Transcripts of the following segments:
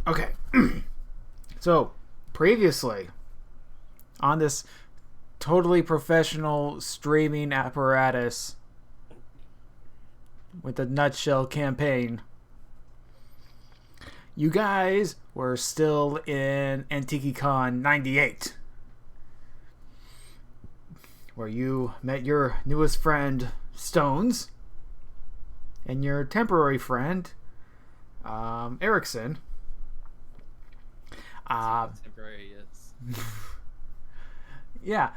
Okay. So, previously, on this totally professional streaming apparatus with the NutSheLL campaign, you guys were still in AntiquiCon 98, where you met your newest friend, Stones, and your temporary friend, Erickson. Temporary, yes. Yeah,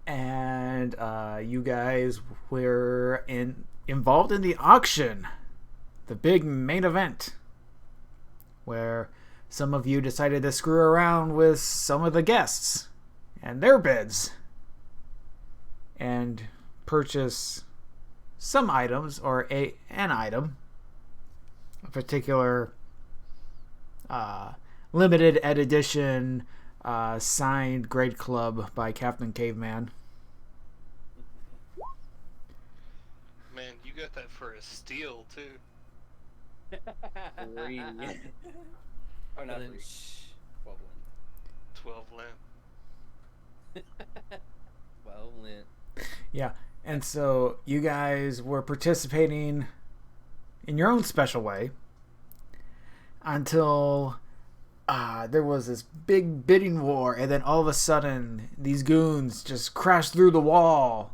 and you guys were involved in the auction, the big main event, where some of you decided to screw around with some of the guests and their bids and purchase some items or an item, a particular limited edition signed Great Club by Captain Caveman. Man, you got that for a steal too. Free. Oh, not then free. 12 12 lamp. lint. 12 lint. Yeah, and so you guys were participating in your own special way until there was this big bidding war, and then all of a sudden these goons just crashed through the wall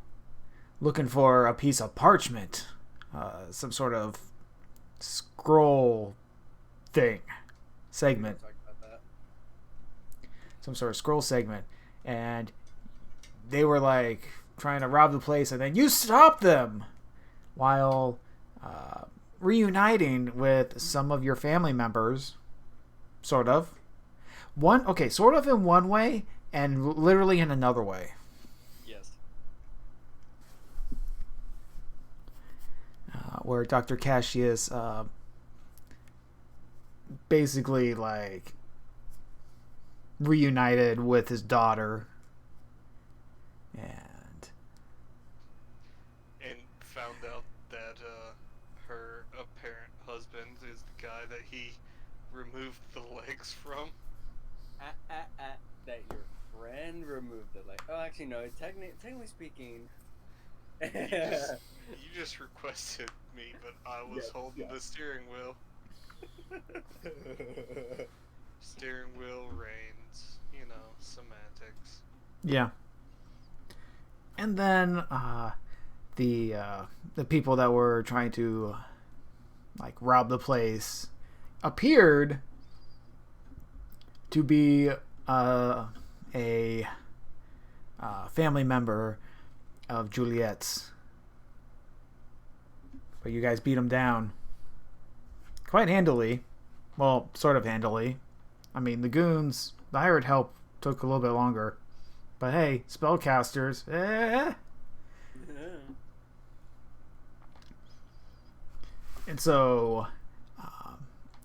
looking for a piece of parchment, some sort of scroll segment, Talk about that. some sort of scroll segment, and they were like trying to rob the place, and then you stopped them while reuniting with some of your family members, sort of. Sort of in one way, and literally in another way. Yes. Where Dr. Cassius basically like reunited with his daughter and found out that her apparent husband is the guy that he removed the legs from. That your friend removed it. Like, oh, actually, no. Technically speaking, You just requested me, but I was Yes, holding yeah. the steering wheel. Steering wheel reins, semantics. yeah. And then the people that were trying to like rob the place appeared to be a family member of Juliet's. But you guys beat them down quite handily. Well, sort of handily. I mean, the hired help took a little bit longer. But hey, spellcasters. And so,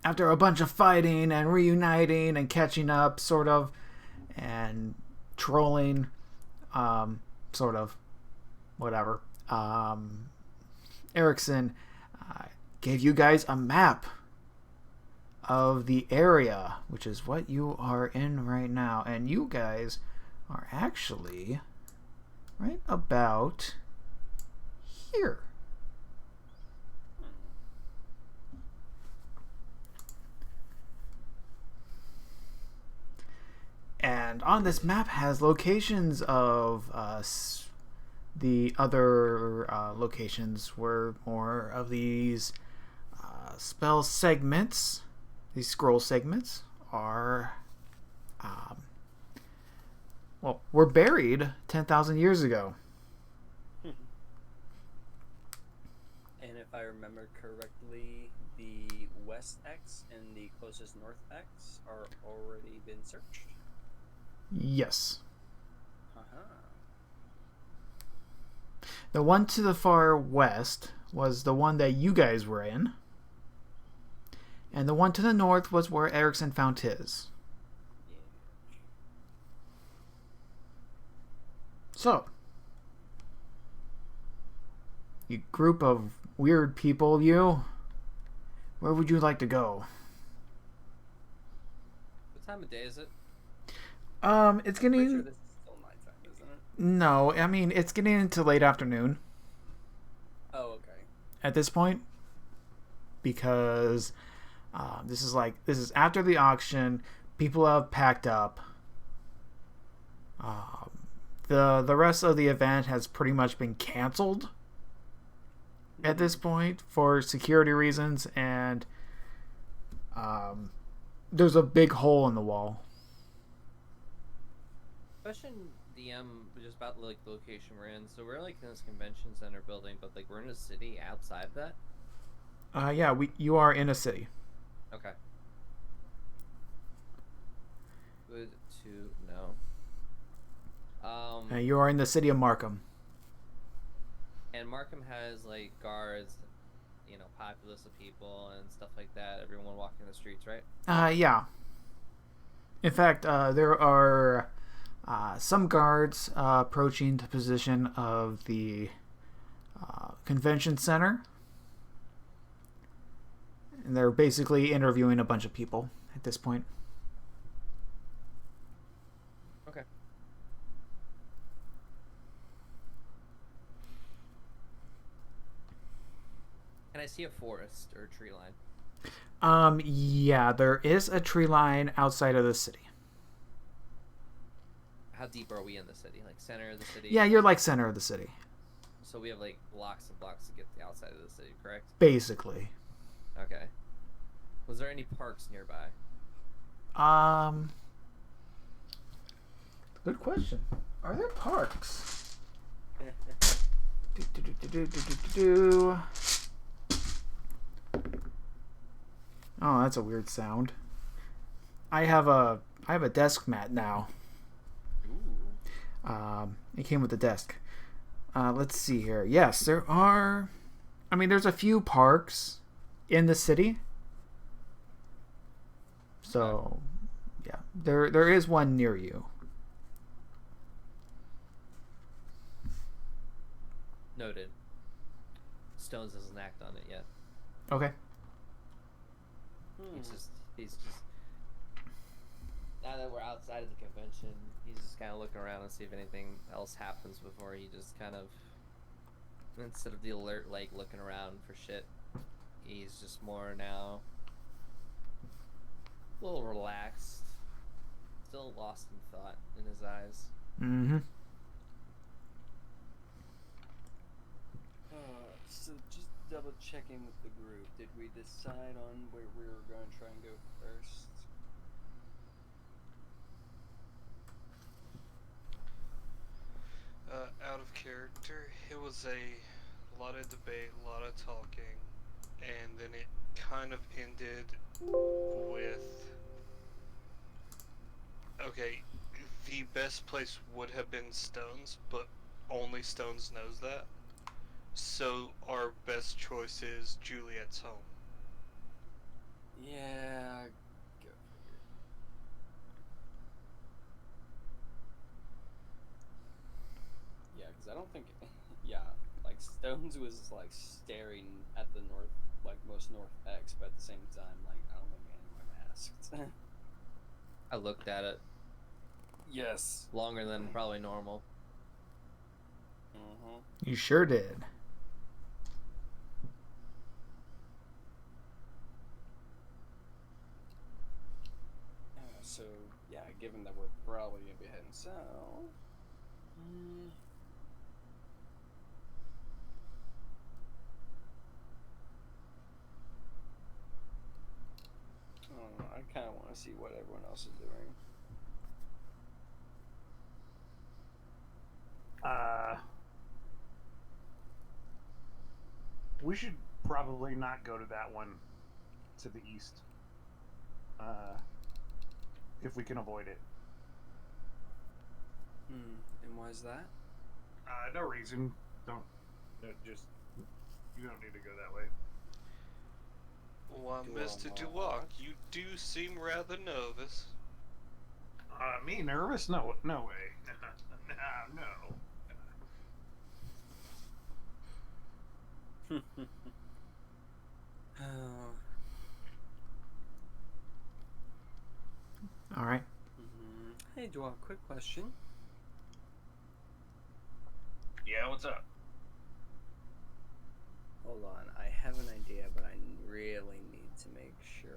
after a bunch of fighting and reuniting and catching up, sort of, and trolling, sort of, whatever, Erickson gave you guys a map of the area, which is what you are in right now. And you guys are actually right about here. And on this map has locations of the other locations where more of these spell segments, these scroll segments, are were buried 10,000 years ago. And if I remember correctly, the West X and the closest North X are already been searched. Yes. Uh-huh. The one to the far west was the one that you guys were in. And the one to the north was where Erickson found his. So, you group of weird people, where would you like to go? time of day is it? It's Pretty sure getting this is still nighttime, isn't it? no. I mean, it's getting into late afternoon Oh, okay. at this point because this is after the auction. People have packed up. The rest of the event has pretty much been canceled at this point for security reasons, and there's a big hole in the wall. Question DM just about like the location we're in. So we're like in this convention center building, but like we're in a city outside that. Yeah, you are in a city. Okay. Good to know. You are in the city of Markham. And Markham has like guards, you know, populace of people and stuff like that. Everyone walking the streets, right? Yeah. In fact, there are some guards approaching the position of the convention center. And they're basically interviewing a bunch of people at this point. Okay. Can I see a forest or a tree line? Yeah, there is a tree line outside of the city. How deep are we in the city? Like center of the city? Yeah, you're like center of the city. So we have like blocks and blocks to get to the outside of the city, correct? Basically. Okay. Was there any parks nearby? Good question. Are there parks? Oh, that's a weird sound. I have a desk mat now. Ooh. It came with the desk. Let's see here. Yes, there are. I mean, there's a few parks in the city. So, yeah, there is one near you. Noted. Stones doesn't act on it yet. Okay. He's just now that we're outside of the convention, he's just kind of looking around and see if anything else happens before he just kind of, instead of the alert like looking around for shit, he's just more now a little relaxed, still lost in thought in his eyes. Mm-hmm. So just double checking with the group. Did we decide on where we were going to try and go first? Out of character, it was a lot of debate, a lot of talking, and then it kind of ended with, okay, the best place would have been Stones, but only Stones knows that. So our best choice is Juliet's home. Yeah, go figure. Yeah, because I don't think, yeah, like Stones was like staring at the north, like most north X, but at the same time, like I don't think anyone masked. I looked at it. Yes. Longer than probably normal. Mm-hmm. You sure did. So, yeah, given that we're probably going to be heading south. I don't know, I kind of want to see what everyone else is doing. We should probably not go to that one to the east. If we can avoid it. And why is that? No reason. Don't. Just. You don't need to go that way. Well, Mr. Duwalk, you do seem rather nervous. Me nervous? No way. No. All right. Hey, Dwarf, quick question. Yeah, what's up? Hold on, I have an idea, but I really need to make sure.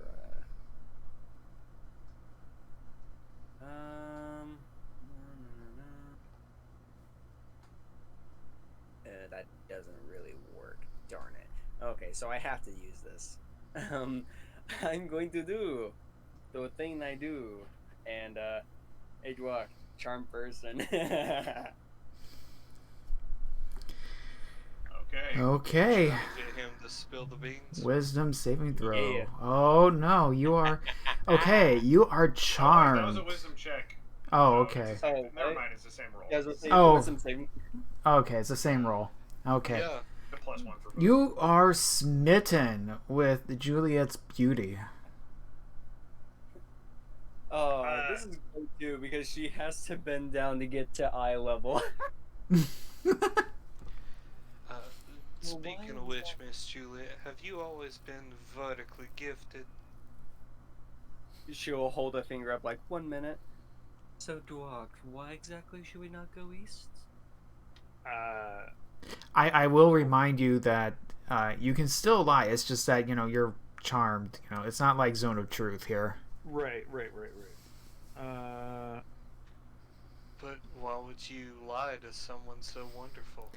That doesn't really work. Darn it. Okay, so I have to use this. Um, I'm going to do the thing I do, and hey, Dwarf, charm person. Okay. Okay. Trying to get him to spill the beans. Wisdom saving throw. Yeah. Oh no, you are okay. You are Oh, wait, that was charmed. a wisdom check. Oh, So okay. it's Oh, never right? mind, it's the same roll. Yeah, I was gonna say, Oh. wisdom saving. Okay, it's the same roll. Okay. Yeah. The +1 for both. You are smitten with Juliet's beauty. Oh, this is great too because she has to bend down to get to eye level. Speaking why of is which, Miss Juliet, have you always been vertically gifted? She'll hold a finger up like 1 minute. So, Dwarf, why exactly should we not go east? I will remind you that you can still lie. It's just that you're charmed. It's not like Zone of Truth here. Right. But why would you lie to someone so wonderful?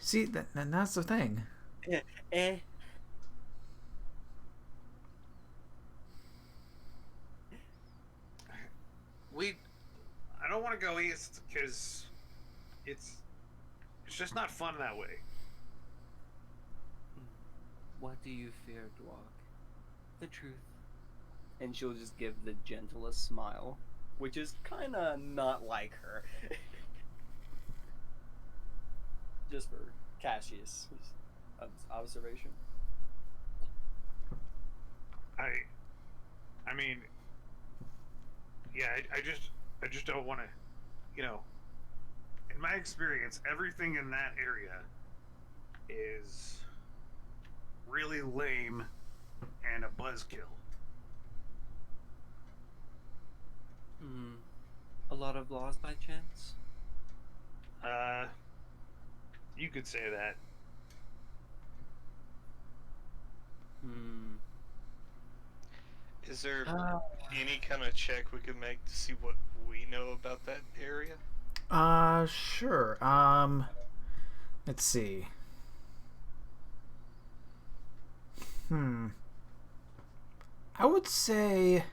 See, that's the thing. Eh. I don't want to go east because it's just not fun that way. What do you fear, Dwarf? The truth. And she'll just give the gentlest smile, which is kind of not like her. Just for Cassius' observation. I mean, yeah, I just don't want to, in my experience, everything in that area is really lame and a buzzkill. A lot of laws by chance? You could say that. Is there any kind of check we could make to see what we know about that area? Sure. Let's see. I would say,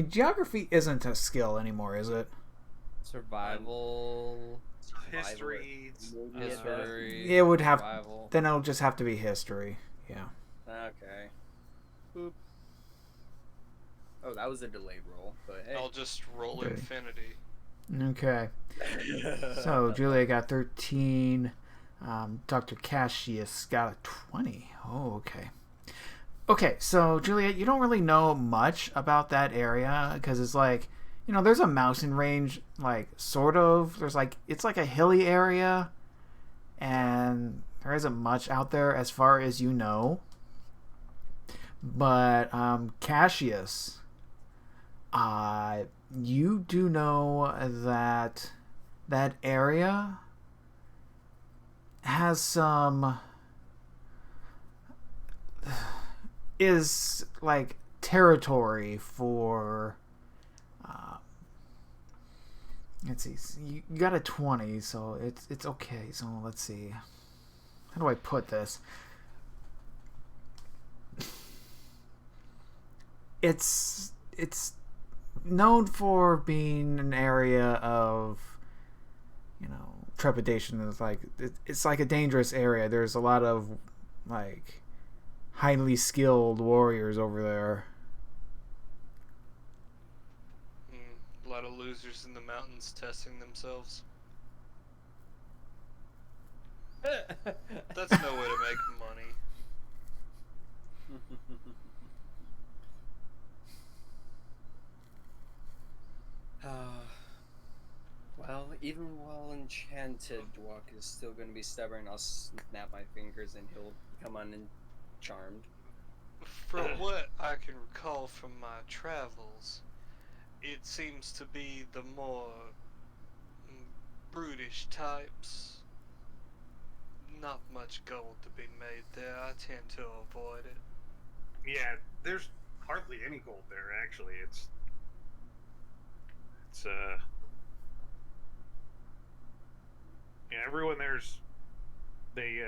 geography isn't a skill anymore, is it? Survival. History. It would have. Survival. Then it'll just have to be history. Yeah. Okay. Boop. Oh, that was a delayed roll, but hey. I'll just roll Okay. infinity. Okay. So Julia got 13. Dr. Cassius got a 20. Oh, okay. Okay, so Juliet, you don't really know much about that area because it's like, there's a mountain range, like sort of. There's like it's like a hilly area, and there isn't much out there as far as you know. But Cassius, you do know that that area has some is like territory for let's see, you got a 20, so it's okay. So let's see, how do I put this? It's known for being an area of trepidation. It's like a dangerous area. There's a lot of like highly skilled warriors over there. A lot of losers in the mountains testing themselves. That's no way to make money. Well, even while enchanted, Dwarf is still going to be stubborn. I'll snap my fingers and he'll come on and charmed. From what I can recall from my travels, it seems to be the more brutish types. Not much gold to be made there. I tend to avoid it. Yeah, there's hardly any gold there. Actually, it's yeah, everyone there's they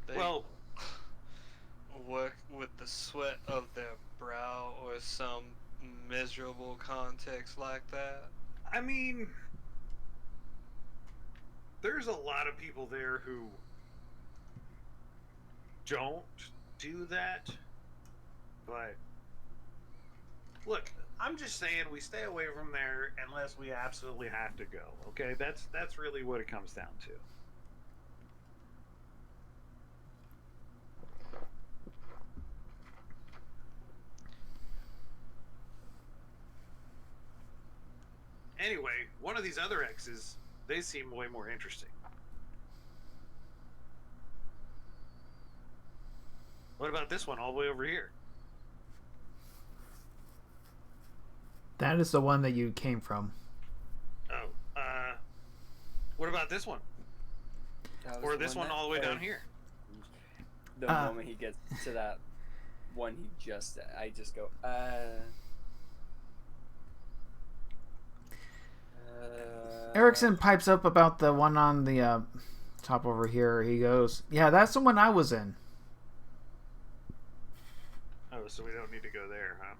They well, work with the sweat of their brow or some miserable context like that. I mean, there's a lot of people there who don't do that, but look, I'm just saying we stay away from there unless we absolutely have to go. Okay, that's really what it comes down to. Anyway, one of these other X's, they seem way more interesting. What about this one all the way over here? That is the one that you came from. Oh, what about this one? That was Or the this one that all the way down Eric- here? The moment he gets to that one, I just go, Erickson pipes up about the one on the top over here. He goes, "Yeah, that's the one I was in." Oh, so we don't need to go there, huh?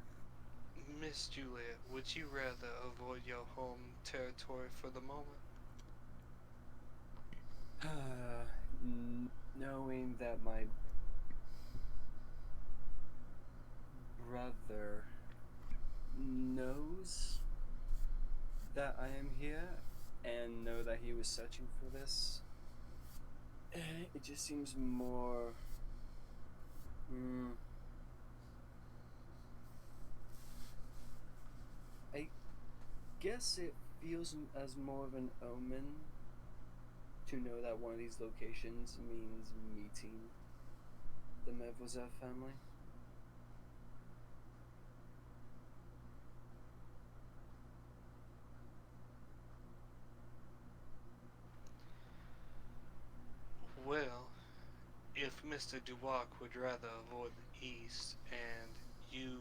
Miss Juliet, would you rather avoid your home territory for the moment? knowing that my brother knows that I am here and know that he was searching for this, it just seems more. I guess it feels as more of an omen to know that one of these locations means meeting the Mademoiselle family. Well, if Mr. Duwak would rather avoid the east and you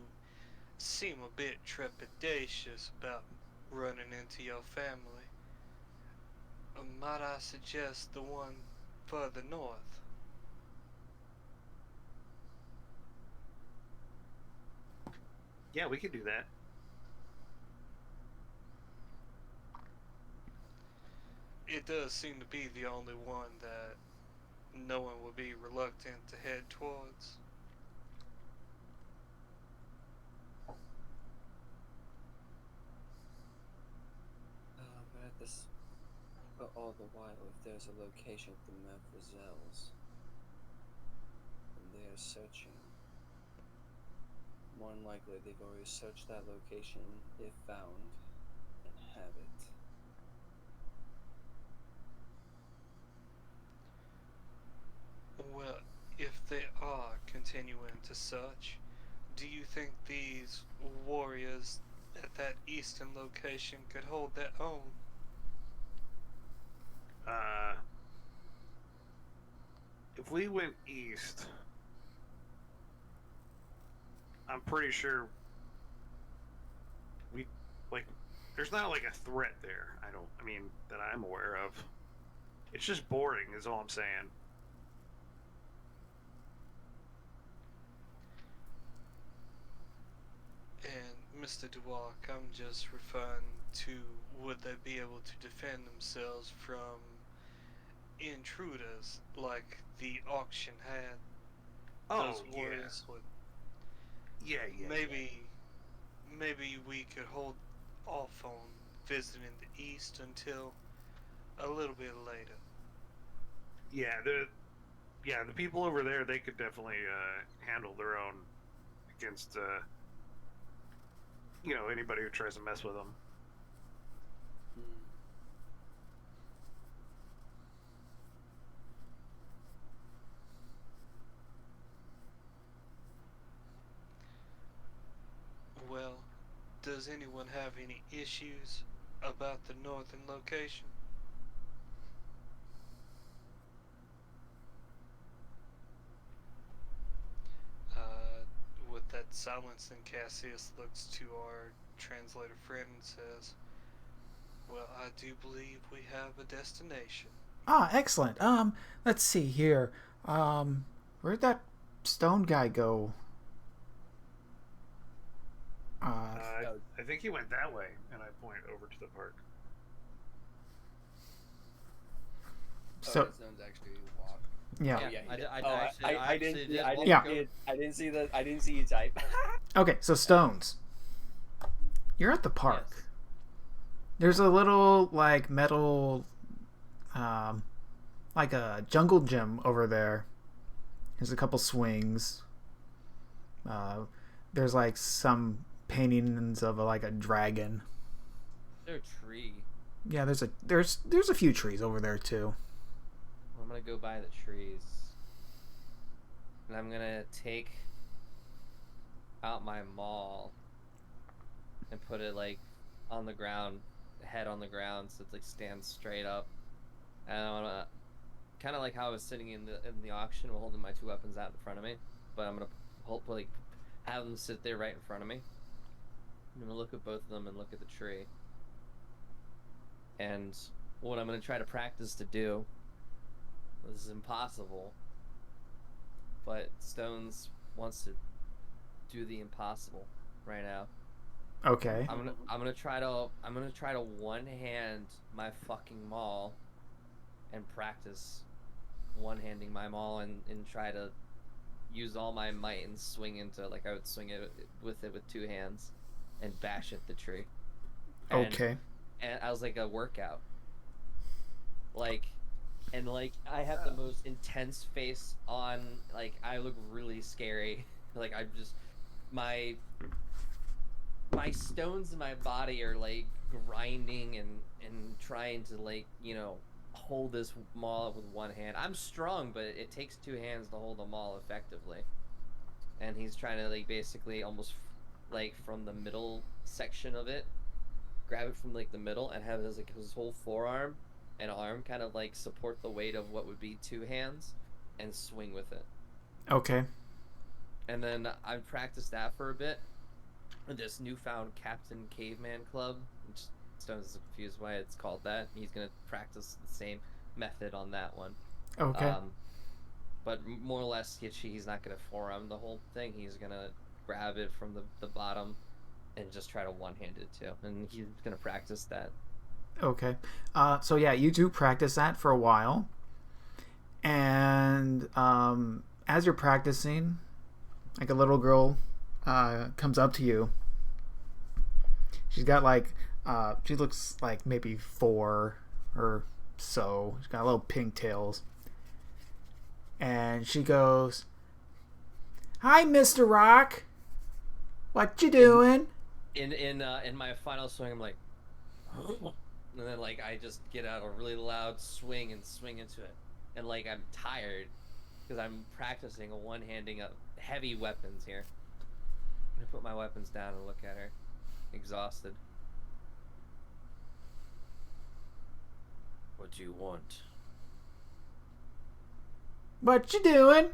seem a bit trepidatious about running into your family, might I suggest the one further north? Yeah, we could do that. It does seem to be the only one that no one would be reluctant to head towards. But all the while, if there's a location of the Mademoiselles and they are searching, more than likely they've already searched that location, if found, and have it. Well, if they are continuing to search, do you think these warriors at that eastern location could hold their own? If we went east, I'm pretty sure we like. There's not like a threat there. I mean, that I'm aware of. It's just boring, is all I'm saying. And Mr. Duwak, I'm just referring to would they be able to defend themselves from intruders like the auction had? Those warriors would Yeah, maybe we could hold off on visiting the east until a little bit later. yeah. The people over there, they could definitely handle their own against anybody who tries to mess with them. Well, does anyone have any issues about the northern location? With that silence, then Cassius looks to our translator friend and says, "Well, I do believe we have a destination." Ah, excellent. Let's see here. Where'd that stone guy go? I think he went that way, and I point over to the park. So Stone's actually walk. yeah. Oh, yeah, I didn't. I didn't see the. I didn't see you type. Okay, so Stones. You're at the park. Yes. There's a little like metal, like a jungle gym over there. There's a couple swings. There's like some paintings of like a dragon. There's a tree. Yeah, there's a few trees over there too. I'm gonna go by the trees, and I'm gonna take out my maul and put it like on the ground, head on the ground, so it like stands straight up. And I wanna kind of like how I was sitting in the auction, holding my two weapons out in front of me, but I'm gonna have them sit there right in front of me. I'm gonna look at both of them and look at the tree. And what I'm gonna try to practice to do. This is impossible, but Stones wants to do the impossible right now. Okay. I'm gonna try to one hand my fucking maul and practice one-handing my maul and try to use all my might and swing into like I would swing it with two hands and bash at the tree. Okay. And I was like a workout. And I have the most intense face on, like I look really scary. Like I'm just my stones in my body are like grinding and trying to like, hold this maul up with one hand. I'm strong, but it takes two hands to hold a maul effectively. And he's trying to like basically almost like from the middle section of it, grab it from like the middle and have his whole forearm and arm kind of like support the weight of what would be two hands and swing with it. Okay. And then I've practiced that for a bit with this newfound Captain Caveman Club, which Stone's is confused why it's called that. He's going to practice the same method on that one. Okay. But more or less, he's not going to forearm the whole thing. He's going to grab it from the bottom and just try to one-hand it too. And he's going to practice that. Okay. So yeah, you do practice that for a while. And as you're practicing, like a little girl comes up to you. She's got like, she looks like maybe 4 or so. She's got little pigtails. And she goes, "Hi, Mr. Rock. What you doing?" In my final swing, I'm like, and then like I just get out a really loud swing and swing into it, and like I'm tired because I'm practicing a one-handing of heavy weapons here. I put my weapons down and look at her, exhausted. What do you want? "What you doing?"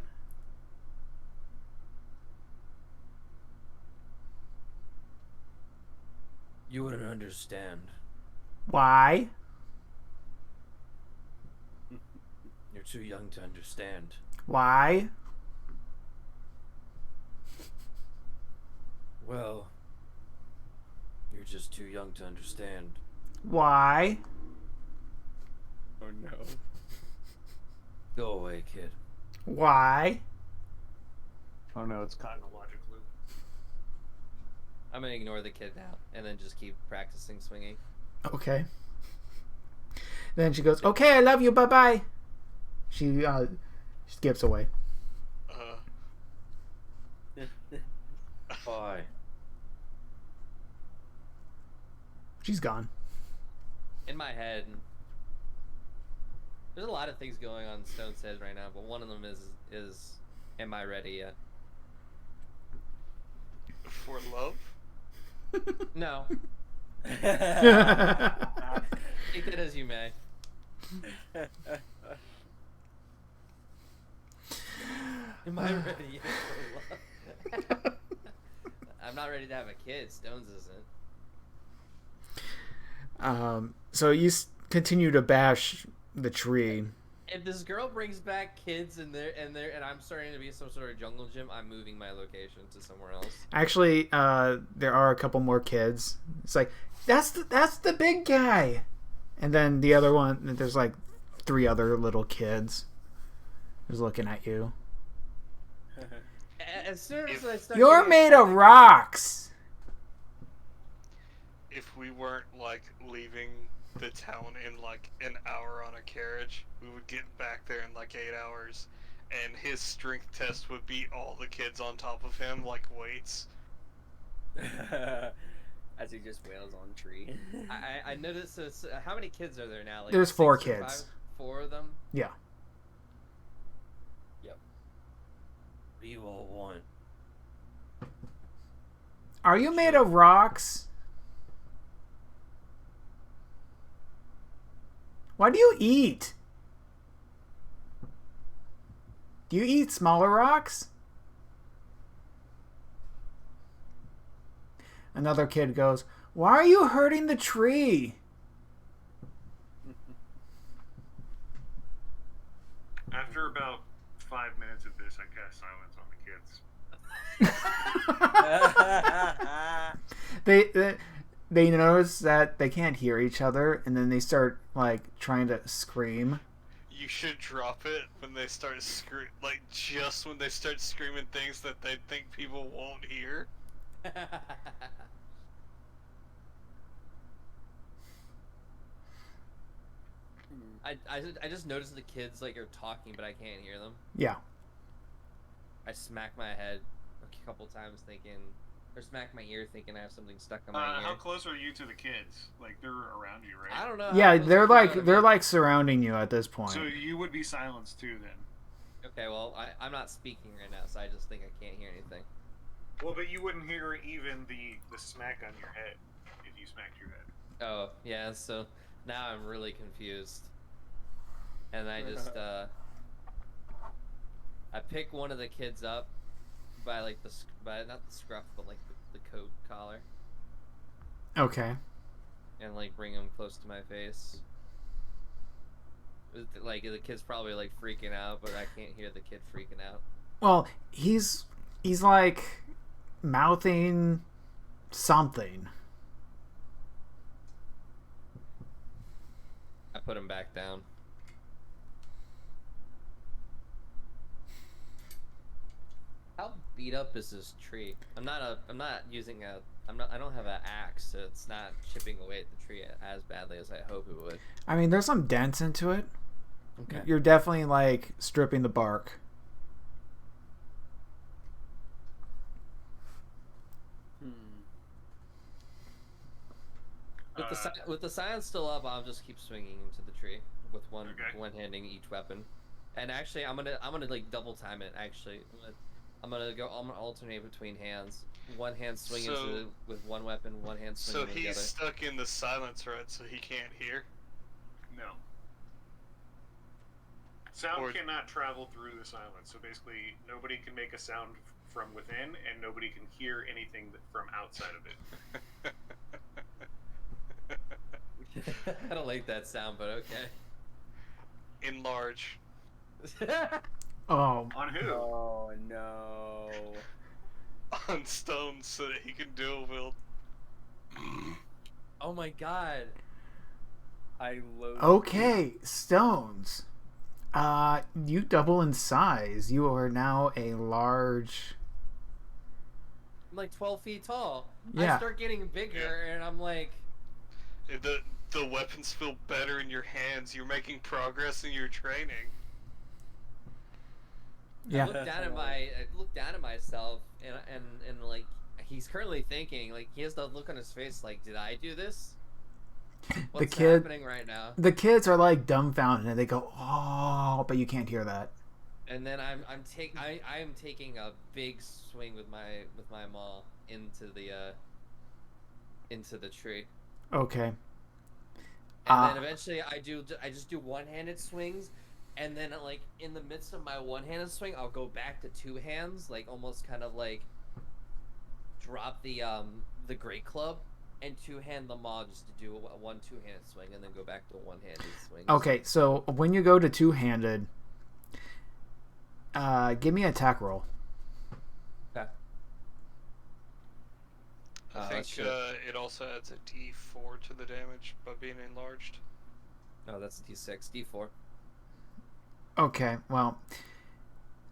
You wouldn't understand. "Why?" You're too young to understand. "Why?" Well, you're just too young to understand. "Why?" Oh no. Go away, kid. "Why?" Oh no, it's caught in a logic loop. I'm gonna ignore the kid now and then just keep practicing swinging. Okay. Then she goes, "Okay, I love you. Bye bye." She skips away. Bye. She's gone. In my head, there's a lot of things going on in Stone's head right now, but one of them is am I ready yet? For love? No. Take it as you may. Am I ready yet for love? I'm not ready to have a kid. Stones isn't. So you continue to bash the tree. If this girl brings back kids and I'm starting to be some sort of jungle gym, I'm moving my location to somewhere else. Actually, there are a couple more kids. It's like that's the big guy, and then the other one. There's like 3 other little kids who's looking at you. As soon as I start, You're made of rocks. If we weren't like leaving the town in like an hour on a carriage, we would get back there in like 8 hours, and his strength test would beat all the kids on top of him like weights. As he just wails on tree. I noticed this. How many kids are there now? Like There's 6 4 or kids. 5? 4 of them. Yeah. Yep. We will one. Are you made of rocks? What do you eat? Do you eat smaller rocks? Another kid goes, "Why are you hurting the tree?" After about 5 minutes of this, I cast silence on the kids. They notice that they can't hear each other, and then they start like trying to scream. You should drop it when they start like just when they start screaming things that they think people won't hear. I just noticed the kids like are talking, but I can't hear them. Yeah. I smack my head a couple times, thinking, or smack my ear, thinking I have something stuck in my ear. How close are you to the kids? Like they're around you, right? I don't know. Yeah, how close they're are like surrounding you at this point. So you would be silenced too, then. Okay, well, I'm not speaking right now, so I just think I can't hear anything. Well, but you wouldn't hear even the smack on your head if you smacked your head. Oh, yeah, so now I'm really confused. And I just, I pick one of the kids up by, like, by not the scruff, but, like, the coat collar. Okay. And, like, bring him close to my face. Like, the kid's probably, like, freaking out, but I can't hear the kid freaking out. Well, he's like mouthing something. I put him back down. How beat up is this tree? I don't have an axe, so it's not chipping away at the tree as badly as I hope it would. I mean, there's some dents into it. Okay. You're definitely like stripping the bark. With the silence still up, I'll just keep swinging into the tree with one handing each weapon. And actually, I'm gonna like double time it. Actually, I'm gonna alternate between hands. One hand swinging with one weapon, one hand swinging with the other. So he's stuck in the silence, right? So he can't hear. No. Sound cannot travel through the silence. So basically, nobody can make a sound from within, and nobody can hear anything from outside of it. I don't like that sound, but okay. Enlarge. Oh. On who? Oh no. On Stone so that he can dual wield. Oh my god. I loathe. Okay, stones. You double in size. You are now a large. I'm like 12 feet tall. Yeah. I start getting bigger, and I'm like. The weapons feel better in your hands. You're making progress in your training. Yeah. I look down at myself, and like he's currently thinking, like he has the look on his face, like, did I do this? What's happening right now? The kids are like dumbfounded, and they go, "Oh," but you can't hear that. And then I am taking a big swing with my maul into the into the tree. Okay. And then eventually I just do one-handed swings, and then like in the midst of my one-handed swing, I'll go back to two hands, like almost kind of like drop the great club and two-hand the maul just to do a one two-handed swing, and then go back to one-handed swings. Okay, so when you go to two-handed, give me an attack roll. Okay. I that's think shit. it also adds a D4 to the damage by being enlarged. No, that's D6, D4. Okay, well,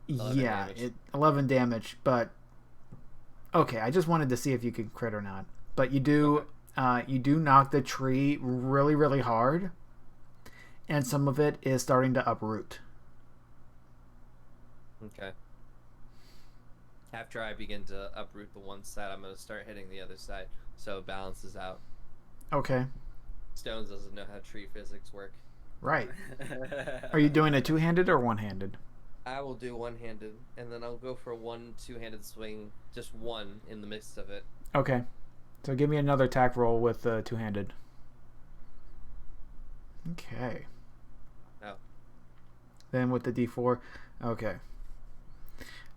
11 yeah, damage. 11 damage, but okay, I just wanted to see if you could crit or not. But you do, you do knock the tree really, really hard, and some of it is starting to uproot. Okay. After I begin to uproot the one side, I'm going to start hitting the other side, so it balances out. Okay, Stones doesn't know how tree physics work. right. Are you doing a two-handed or one-handed? I will do one-handed, and then I'll go for one two-handed swing, just one in the midst of it. Okay, so give me another attack roll with two-handed. Okay. Oh. Then with the D4. Okay.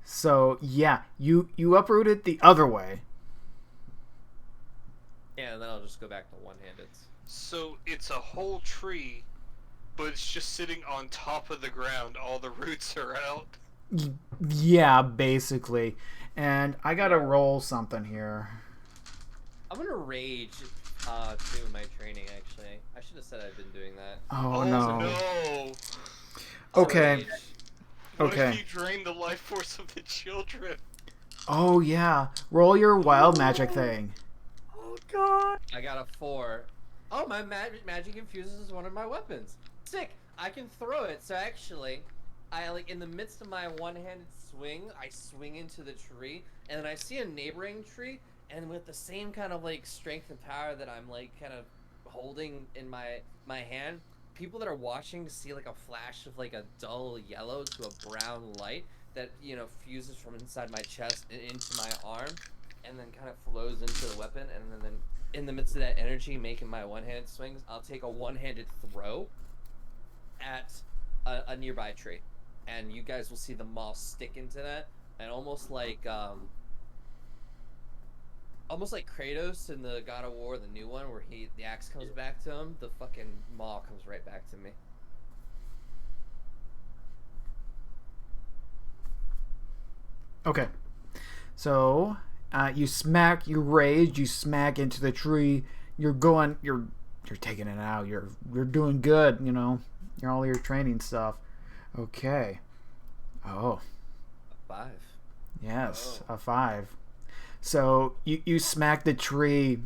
So yeah, you uproot it the other way. Yeah, and then I'll just go back to one-handed. So it's a whole tree, but it's just sitting on top of the ground. All the roots are out. Yeah, basically. And I gotta roll something here. I'm gonna rage too in my training, actually. I should have said I've been doing that. Oh, Oh no. no! Okay. Rage. What Okay. if you drain the life force of the children? Oh yeah. Roll your wild magic thing. Oh god! I got a 4. Oh, my magic infuses is one of my weapons. Sick! I can throw it. So actually, I like in the midst of my one-handed swing, I swing into the tree, and then I see a neighboring tree, and with the same kind of like strength and power that I'm like kind of holding in my hand, people that are watching see like a flash of like a dull yellow to a brown light that, you know, fuses from inside my chest and into my arm, and then kind of flows into the weapon, and then in the midst of that energy making my one-handed swings, I'll take a one-handed throw at a nearby tree, and you guys will see the maul stick into that, and almost like Kratos in the God of War, the new one, where the axe comes back to him, the fucking maul comes right back to me. Okay. So you rage, you smack into the tree. You're taking it out. You're doing good. You know, you're all your training stuff. Okay. Oh. 5. Yes, a 5. So you smack the tree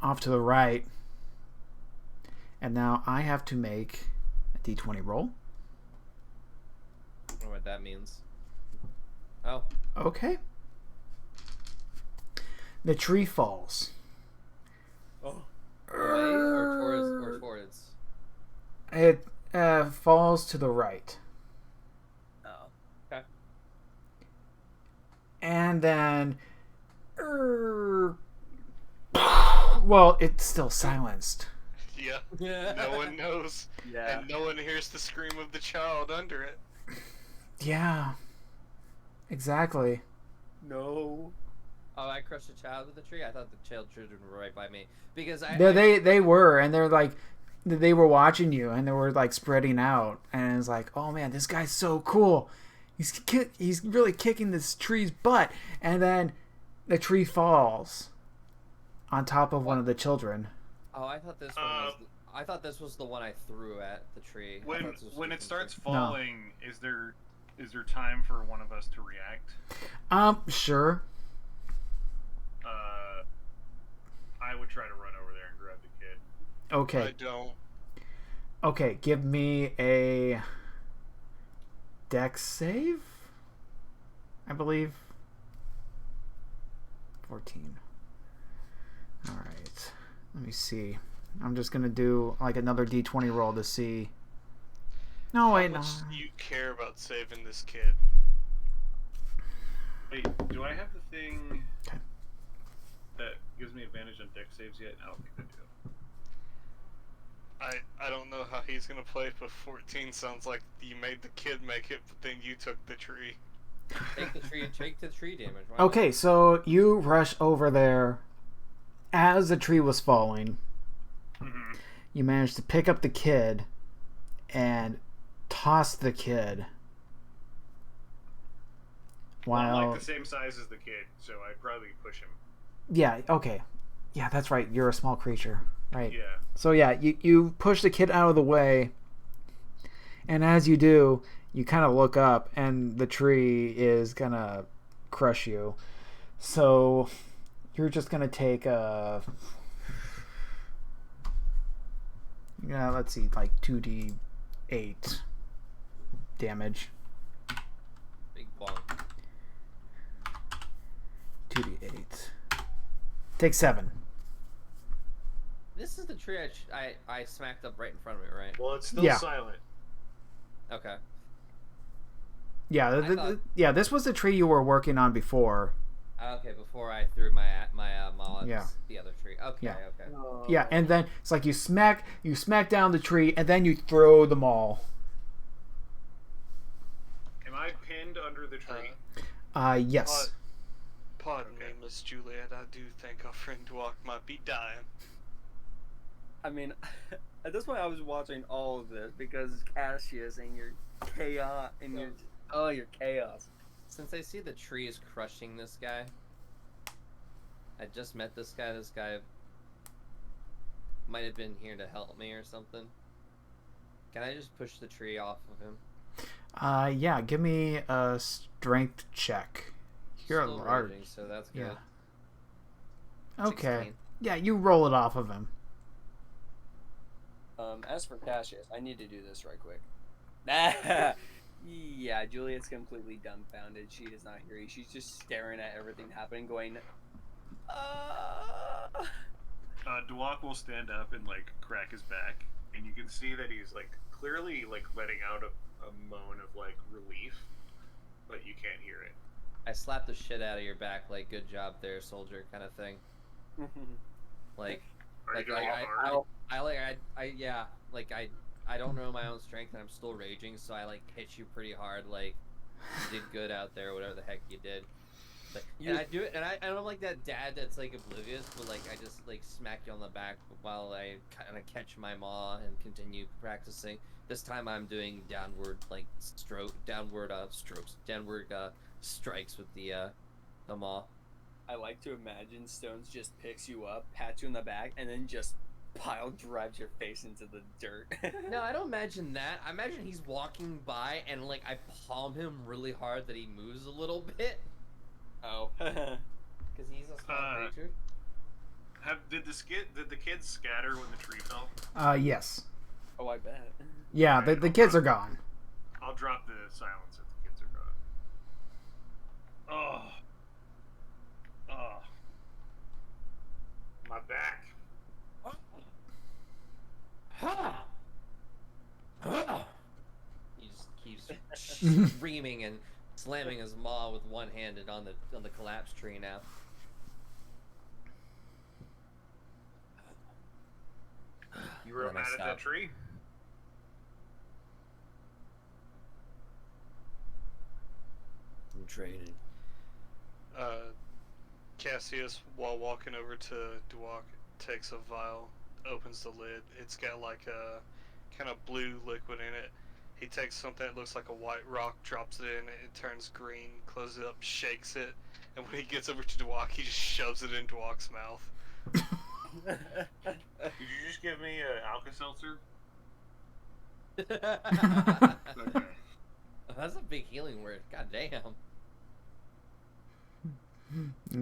off to the right, and now I have to make a D20 roll. I don't know what that means. Oh. Okay. The tree falls. Oh. Away or towards? It falls to the right. Oh. Okay. And then well, it's still silenced. Yeah. Yeah. No one knows. Yeah. And no one hears the scream of the child under it. Yeah. Exactly. No. Oh, I crushed a child with a tree? I thought the children were right by me. Because They were, and they're like, they were watching you, and they were like spreading out, and it's like, oh man, this guy's so cool. He's really kicking this tree's butt, and then the tree falls on top of one of the children. Oh, I thought this one was. I thought this was the one I threw at the tree. I thought this was When it different. starts falling, is there time for one of us to react? Sure. I would try to run over there and grab the kid. Okay. I don't. Okay, give me a dex save, I believe. 14. Alright. Let me see. I'm just gonna do like another D20 roll to see. No, wait, no. How much do you care about saving this kid? Wait, do I have the thing Okay. that gives me advantage on deck saves yet? I don't think they do. I don't know how he's gonna play, but 14 sounds like you made the kid make it, but then you took the tree. Take the tree damage. Why Okay, so you rush over there as the tree was falling. Mm-hmm. You managed to pick up the kid and toss the kid. Well, I'm While like the same size as the kid, so I'd probably push him. yeah, okay. Yeah, that's right. You're a small creature. Right. Yeah. So yeah, you push the kid out of the way, and as you do, you kind of look up, and the tree is gonna crush you. So you're just gonna take let's see, like 2d8 damage. Big bonk. 2d8. Take 7. This is the tree I smacked up right in front of me, right? Well, it's still Yeah. silent. Okay. Yeah, yeah. This was the tree you were working on before. Okay, before I threw my maul at Yeah. the other tree. Okay, Yeah. okay. Yeah, and then it's like you smack down the tree, and then you throw them all. Am I pinned under the tree? Yes. Pardon Okay. me, Miss Juliet. I do think our friend Dwalk might be dying. I mean, at this point, I was watching all of this because Cassius and your chaos and your chaos. Since I see the tree is crushing this guy, I just met this guy. This guy might have been here to help me or something. Can I just push the tree off of him? Yeah. Give me a strength check. You're Still large. raging, so that's good. Yeah. Okay. 16. Yeah, you roll it off of him. As for Cassius, I need to do this right quick. Yeah, Juliet's completely dumbfounded. She does not hear you. She's just staring at everything happening, going, Dwalk will stand up and like crack his back, and you can see that he's like clearly like letting out a moan of like relief, but you can't hear it. I slapped the shit out of your back, like good job there, soldier, kind of thing. Like, Are like you going hard? I don't know my own strength, and I'm still raging, so I like hit you pretty hard. Like, you did good out there, whatever the heck you did. Like, and I do it, and I don't like that dad that's like oblivious, but like I just like smack you on the back while I kind of catch my maw and continue practicing. This time I'm doing downward strikes with the maw. I like to imagine Stones just picks you up, pats you in the back, and then just pile drives your face into the dirt. No, I don't imagine that. I imagine he's walking by and like I palm him really hard that he moves a little bit. Oh. Because he's a small creature. Did the kids scatter when the tree fell? Yes. Oh, I bet. Yeah, the kids are gone. I'll drop the silence if the kids are gone. Oh. My back. He just keeps screaming and slamming his maw with one handed on the collapsed tree now. You were Then I mad at stop. that tree? I'm traded. Cassius, while walking over to Dwalk, takes a vial, opens the lid. It's got like a kind of blue liquid in it. He takes something that looks like a white rock, drops it in, it turns green, closes it up, shakes it, and when he gets over to Dwalk, he just shoves it in Dwalk's mouth. Did you just give me an Alka-Seltzer? Okay. That's a big healing word. God damn.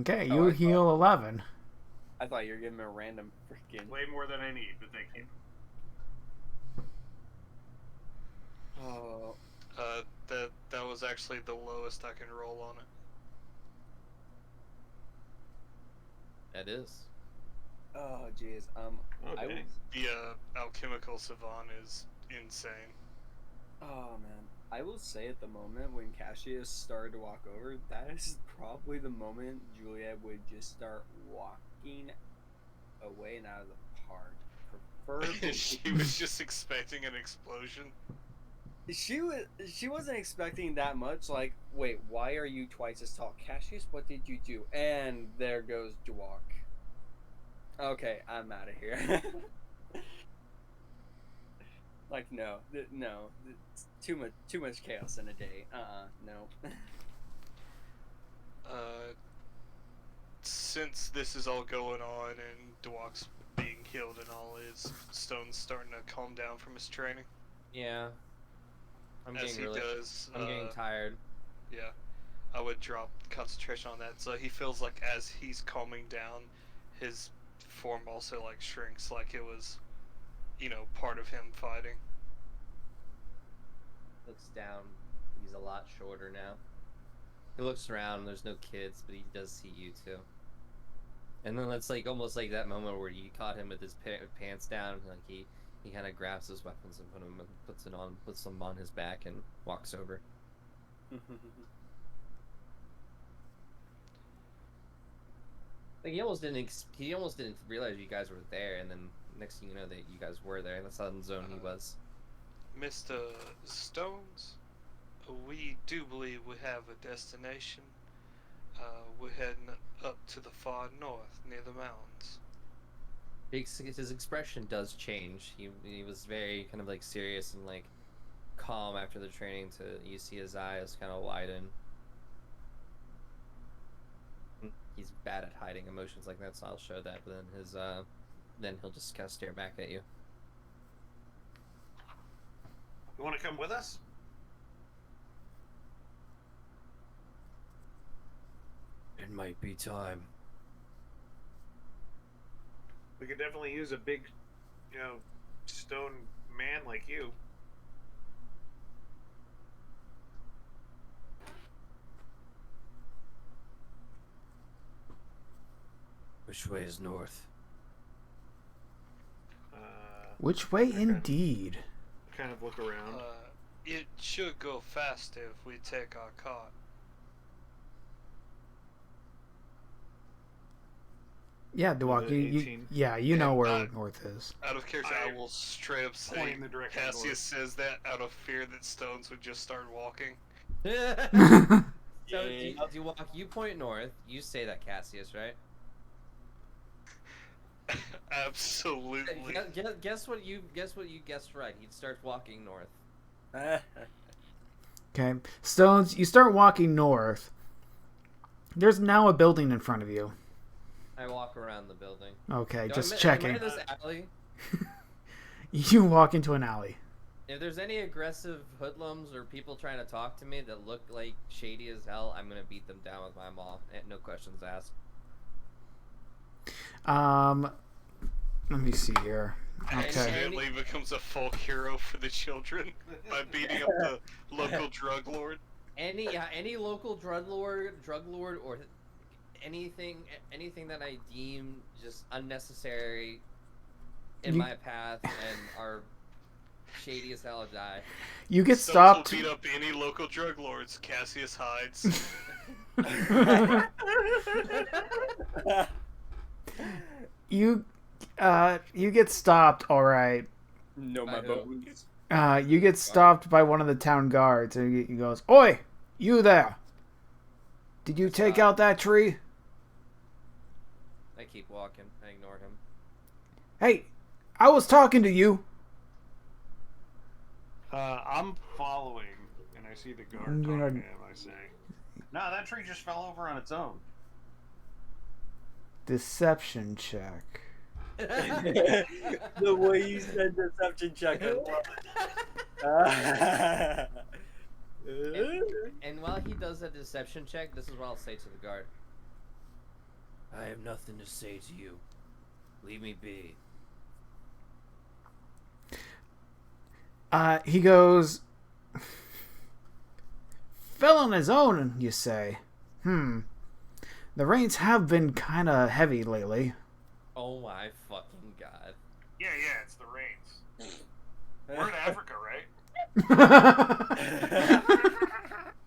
Okay, Oh, you I heal 11. I thought you were giving me a random freaking. Way more than I need, but thank you. Oh. That was actually the lowest I can roll on it. That is. Oh, jeez. I Okay. The alchemical savant is insane. Oh man, I will say at the moment when Cassius started to walk over, that is probably the moment Juliet would just start walking away and out of the park. Preferably. She was just expecting an explosion. She wasn't expecting that much. Like, wait, why are you twice as tall? Cassius, what did you do? And there goes Dwalk. Okay, I'm out of here. Like, no, it's too much chaos in a day. No. Since this is all going on and Dwalk's being healed and all, is Stone's starting to calm down from his training? Yeah. I'm As getting he does. I'm getting tired. Yeah, I would drop concentration on that. So he feels like as he's calming down, his form also like shrinks, like it was, part of him fighting. Looks down. He's a lot shorter now. He looks around. There's no kids, but he does see you too. And then it's like almost like that moment where you caught him with his pants down. Like he kind of grabs his weapons and puts them on his back and walks over. Like he almost didn't realize you guys were there, and then next thing you know that you guys were there. That's how in zone he was. Mr. Stones, we do believe we have a destination. We're heading up to the far north, near the mountains. His expression does change. He was very kind of like serious and like calm after the training. You see his eyes kind of widen. He's bad at hiding emotions like that, so I'll show that. But then he'll just kind of stare back at you. You want to come with us? It might be time. We could definitely use a big, stone man like you. Which way is north? Which way, Okay. indeed? Kind of look around. It should go faster if we take our cart. Yeah, Dwalk, The you 18. you know where Uh, north is. Out of character, I I will straight up say point in the direction of Cassius says that out of fear that Stones would just start walking. So Yeah. you point north. You say that, Cassius, right? Absolutely. Guess what you guessed right. He starts walking north. Okay. Stones, you start walking north. There's now a building in front of you. I walk around the building. Okay, Do just Am I checking. in this alley? You walk into an alley. If there's any aggressive hoodlums or people trying to talk to me that look like shady as hell, I'm gonna beat them down with my maul. No questions asked. Let me see here. And Okay. Stanley becomes a folk hero for the children by beating up the local drug lord. Any local drug lord or anything that I deem just unnecessary in my path and are shady as hell die. You get Stones stopped. will beat up any local drug lords. Cassius hides. You get stopped, all right. No, my By who? bones. You get stopped by one of the town guards, and he goes, "Oi, you there? Did you take out that tree? I keep walking. I ignore him. Hey, I was talking to you." I'm following, and I see the guard I'm talking gonna- to him. I say, "No, that tree just fell over on its own." Deception check. The way you said deception check, I love it. And while he does a deception check, this is what I'll say to the guard. I have nothing to say to you. Leave me be. He goes, "Fell on his own, you say? The rains have been kind of heavy lately." Oh my fucking god. Yeah, it's the rains. We're in Africa, right?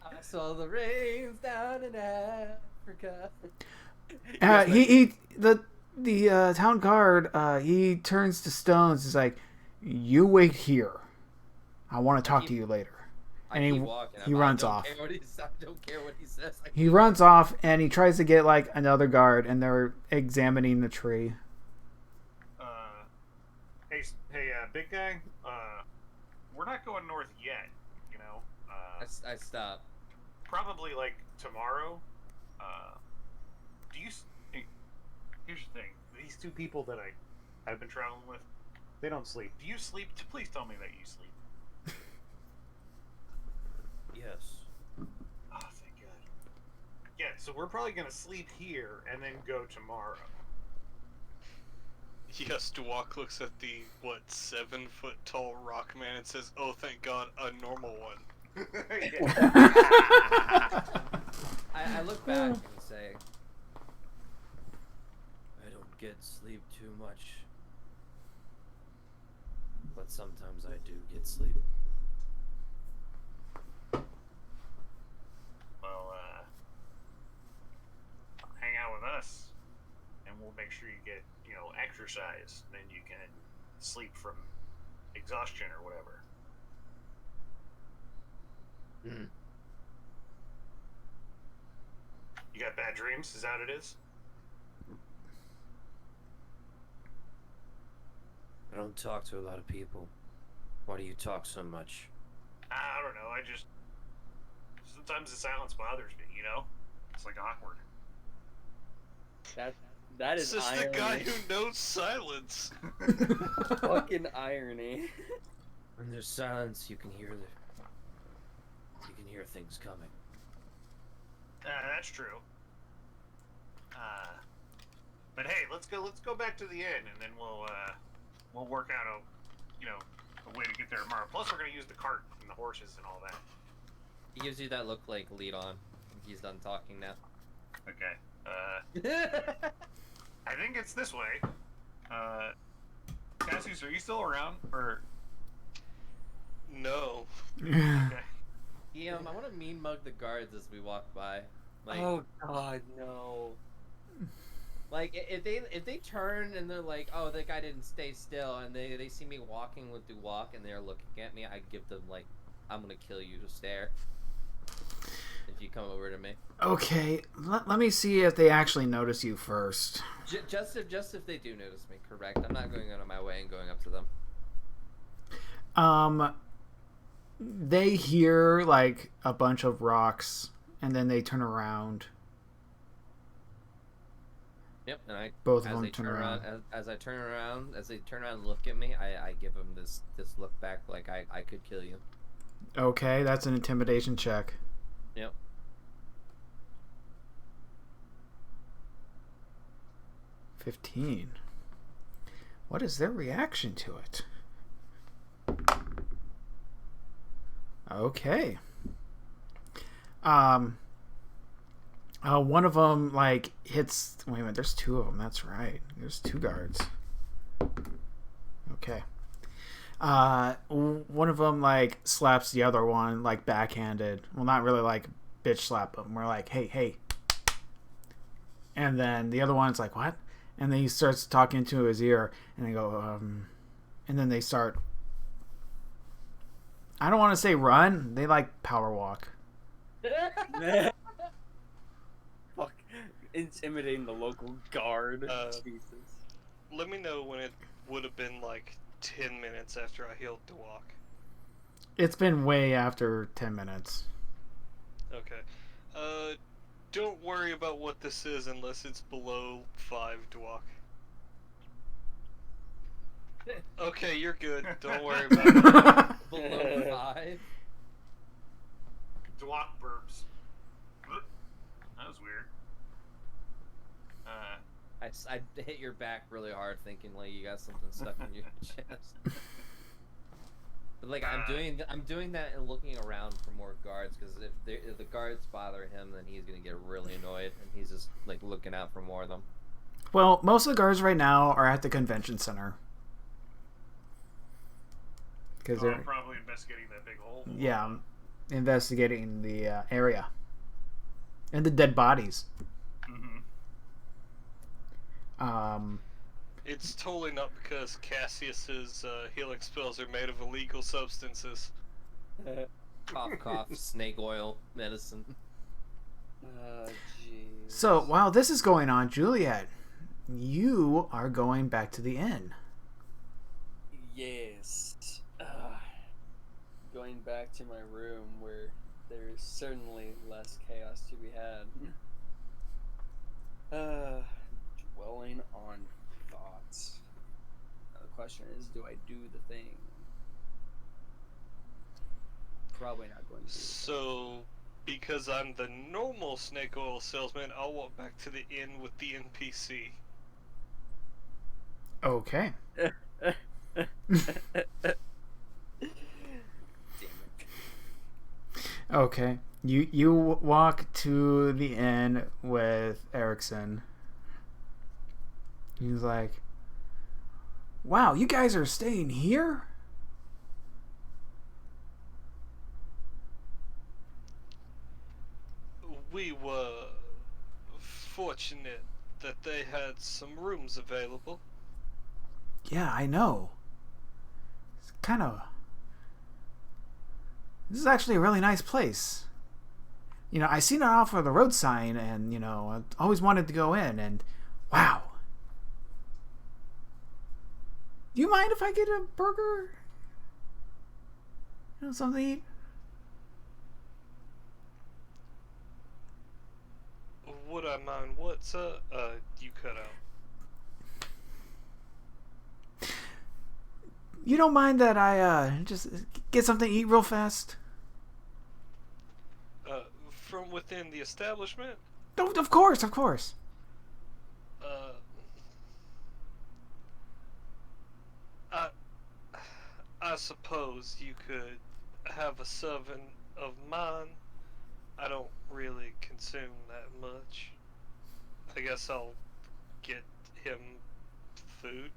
I saw the rains down in Africa. The town guard, he turns to Stones. He's like, "You wait here. I want to talk to you later." I And keep walking. he runs I off. I don't care what he says. He runs off and he tries to get like another guard, and they're examining the tree. Hey, big guy. We're not going north yet. You know. I stop. Probably like tomorrow. Do you? Hey, here's the thing. These two people that I've been traveling with, they don't sleep. Do you sleep? Please tell me that you sleep. Yes. Oh, thank God. Yeah, so we're probably gonna sleep here and then go tomorrow. Yes, Dwok looks at the, 7-foot tall rock man and says, "Oh, thank God, a normal one." I look back and say, I don't get sleep too much, but sometimes I do get sleep. Well, hang out with us, and we'll make sure you get, exercise. Then you can sleep from exhaustion or whatever. Mm. You got bad dreams? Is that what it is? I don't talk to a lot of people. Why do you talk so much? I don't know. Sometimes the silence bothers me. It's like awkward. That is This is the irony. guy who knows silence. Fucking irony. When there's silence, you can hear things coming. That's true. But hey, let's go back to the inn, and then we'll work out a way to get there tomorrow. Plus, we're gonna use the cart and the horses and all that. He gives you that look like lead on. He's done talking now. Okay. I think it's this way. Cassius, are you still around? Or No. okay. I want to mean mug the guards as we walk by. Like, Oh God, no. like if they turn and they're like, oh, that guy didn't stay still, and they see me walking with Duwalk and they're looking at me, I give them like, I'm gonna kill you to stare. If you come over to me. Okay, let me see if they actually notice you first. Just if they do notice me, correct? I'm not going out of my way and going up to them. They hear like a bunch of rocks, and then they turn around. Yep, and Both of as them they turn around. as I turn around, as they turn around and look at me, I give them this look back like I could kill you. Okay, that's an intimidation check. Yep. $15. What is their reaction to it? Okay. One of them like hits. Wait a minute. There's two of them. That's right. There's two guards. Okay. One of them like slaps the other one like backhanded. Well, not really like bitch slap him. We're like, hey. And then the other one's like, what? And then he starts talking into his ear, and they go, and then they start. I don't want to say run. They like power walk. Fuck. Intimidating the local guard. Jesus. Let me know when it would have been like 10 minutes after I healed Dwok. It's been way after 10 minutes. Okay. Don't worry about what this is unless it's below 5 Dwok. Okay, you're good. Don't worry about it. Below 5. Dwok burps. That was weird. I hit your back really hard, thinking like you got something stuck in your chest. But like I'm doing that and looking around for more guards, because if the guards bother him, then he's gonna get really annoyed, and he's just like looking out for more of them. Well, most of the guards right now are at the convention center. Because I'm they're probably investigating that big hole. investigating the area and the dead bodies. Mm-hmm. It's totally not because Cassius's healing spells are made of illegal substances. Cough, cough, snake oil, medicine. Jeez. So while this is going on, Juliet, you are going back to the inn. Yes. Going back to my room where there's certainly less chaos to be had. Dwelling on thoughts. Now the question is, do I do the thing? Probably not going to do the thing. So, because I'm the normal snake oil salesman, I'll walk back to the inn with the NPC. Okay. Damn it. Okay. You walk to the inn with Erickson. He's like, "Wow, you guys are staying here?" We were fortunate that they had some rooms available. Yeah, I know. It's kind of... This is actually a really nice place. You know, I seen it off of the road sign, and, you know, I always wanted to go in, and wow. Do you mind if I get a burger? You know, something to eat? Would I mind what, sir? You cut out. You don't mind that I just get something to eat real fast? From within the establishment? Oh, of course, of course. I suppose you could have a serving of mine. I don't really consume that much. I guess I'll get him food.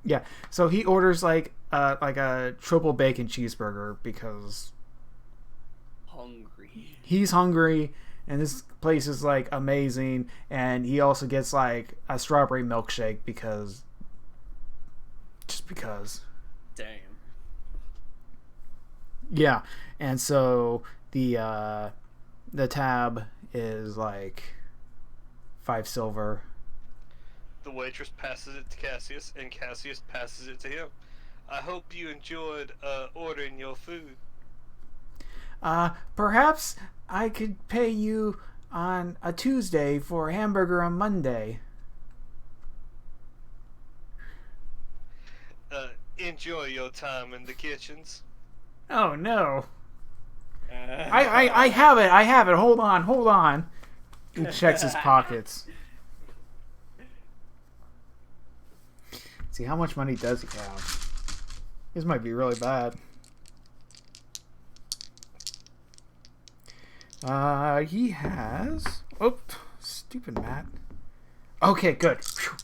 Yeah, so he orders like a triple bacon cheeseburger because Hungry. he's hungry and this place is like amazing, and he also gets like a strawberry milkshake because Damn. yeah. And so the tab is like 5 silver. The waitress passes it to Cassius, and Cassius passes it to him. I hope you enjoyed ordering your food. Perhaps I could pay you on a Tuesday for a hamburger on Monday. Enjoy your time in the kitchens. Oh no. I have it. Hold on. He checks his pockets. See, how much money does he have? This might be really bad. He has... Oh, stupid Matt. Okay, good. Phew.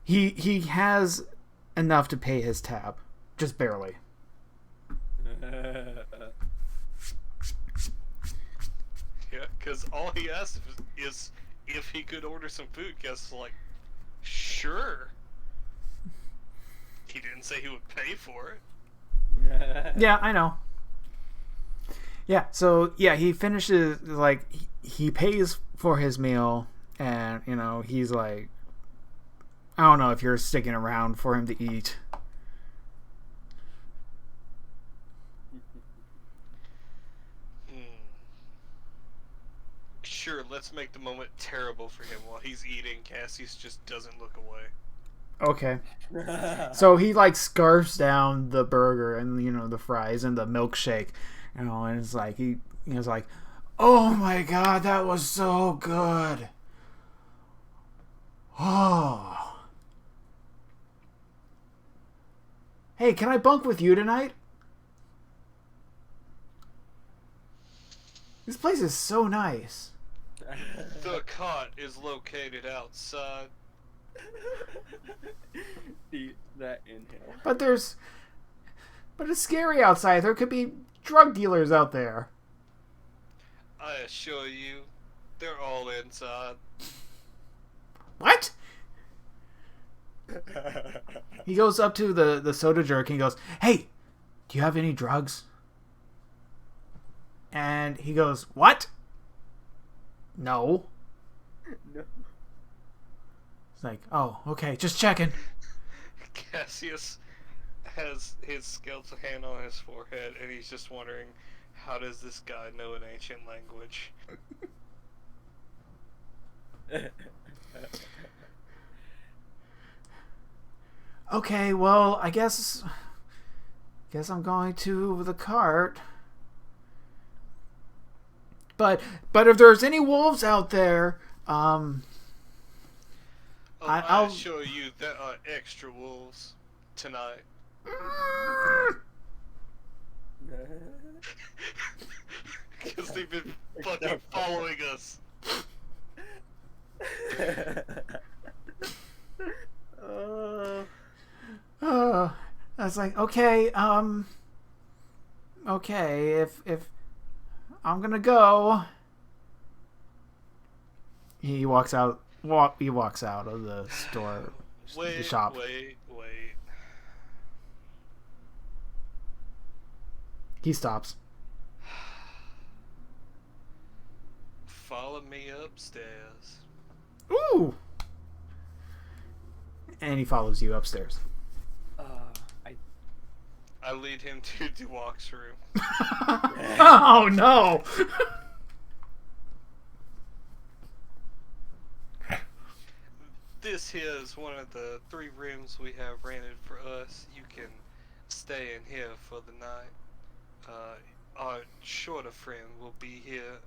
He has enough to pay his tab. Just barely. Yeah, because all he asked is if he could order some food. Cass is like, sure. He didn't say he would pay for it. Yeah, I know. Yeah, so yeah, he finishes like he pays for his meal, and you know he's like, I don't know if you're sticking around for him to eat. Sure, let's make the moment terrible for him while he's eating. Cassius just doesn't look away. Okay. So he like scarfs down the burger and, you know, the fries and the milkshake, you know, and it's like he was like, "Oh my god, that was so good." Oh. Hey, can I bunk with you tonight? This place is so nice. The cot is located outside. That inhale. But it's scary outside. There could be drug dealers out there. I assure you, they're all inside. What? He goes up to the soda jerk and he goes, "Hey, do you have any drugs?" And he goes, "What? No." No. It's like, "Oh, okay, just checking." Cassius has his skeletal hand on his forehead, and he's just wondering, how does this guy know an ancient language? Okay, well, I guess I'm going to the cart. But if there's any wolves out there, Oh, I I'll assure you there are extra wolves tonight. Because they've been fucking following us. I was like, okay, if I'm gonna go. He walks out. He walks out of the store, the shop. Wait. He stops. Follow me upstairs. Ooh! And he follows you upstairs. I lead him to Duwalk's room. Oh no! This here is one of the 3 rooms we have rented for us. You can stay in here for the night. Our shorter friend will be here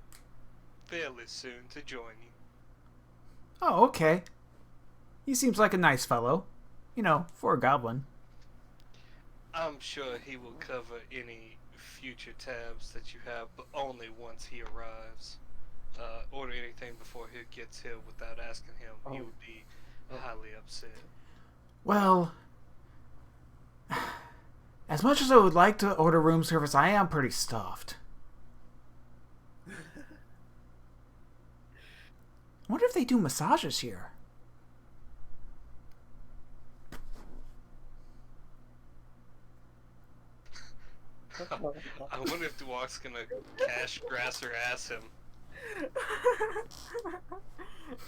fairly soon to join you. Oh, okay. He seems like a nice fellow. You know, for a goblin. I'm sure he will cover any future tabs that you have, but only once he arrives. Order anything before he gets here without asking him. He would be highly upset. Well, as much as I would like to order room service, I am pretty stuffed. I wonder if they do massages here. I wonder if Duwalk's gonna cash grass or ass him.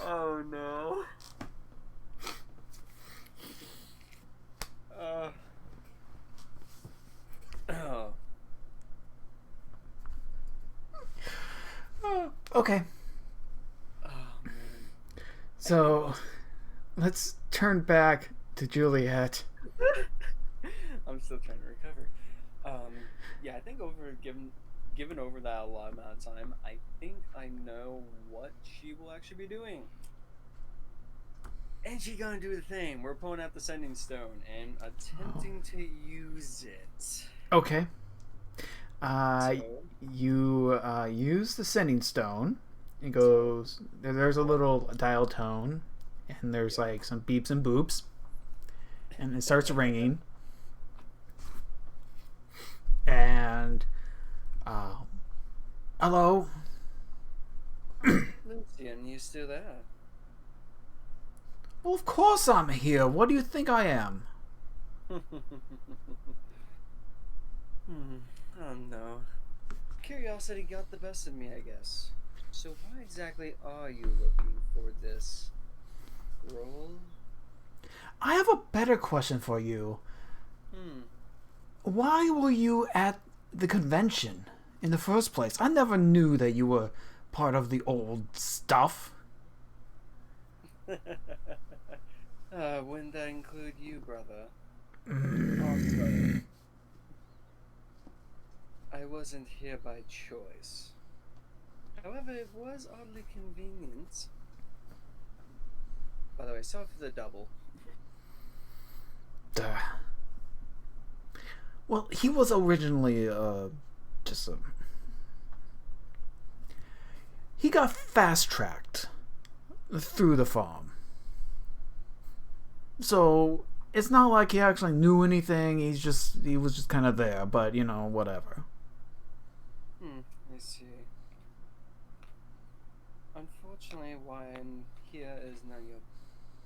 Oh no. Okay. Oh man. So, let's turn back to Juliet. I'm still trying to recover. Yeah, I think given over that allotted amount of time, I think I know what she will actually be doing. And she gonna do the thing. We're pulling out the sending stone and attempting to use it. Okay. So, You use the sending stone. It goes. There's a little dial tone, and there's like some beeps and boops, and it starts ringing. And hello. Lucian, you still there? Well, of course I'm here. What do you think I am? Oh no. Curiosity got the best of me, I guess. So why exactly are you looking for this role? I have a better question for you. Hmm. Why were you at the convention in the first place? I never knew that you were part of the old stuff. Wouldn't that include you, brother? Mm. I wasn't here by choice. However, it was oddly convenient. By the way, sorry for the double. Duh. Well, he was originally just a. He got fast tracked through the farm. So it's not like he actually knew anything. He was just kind of there, but you know, whatever. I see. Unfortunately, why I'm here is none of your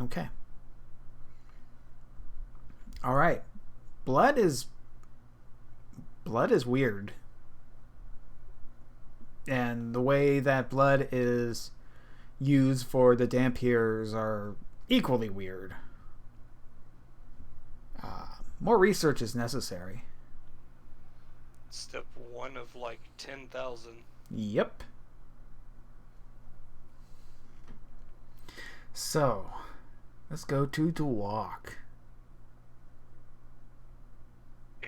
Okay. All right. Blood is weird. And the way that blood is used for the Dampiers are equally weird. More research is necessary. Step 1 of like 10,000. Yep. So, let's go to Dwalk.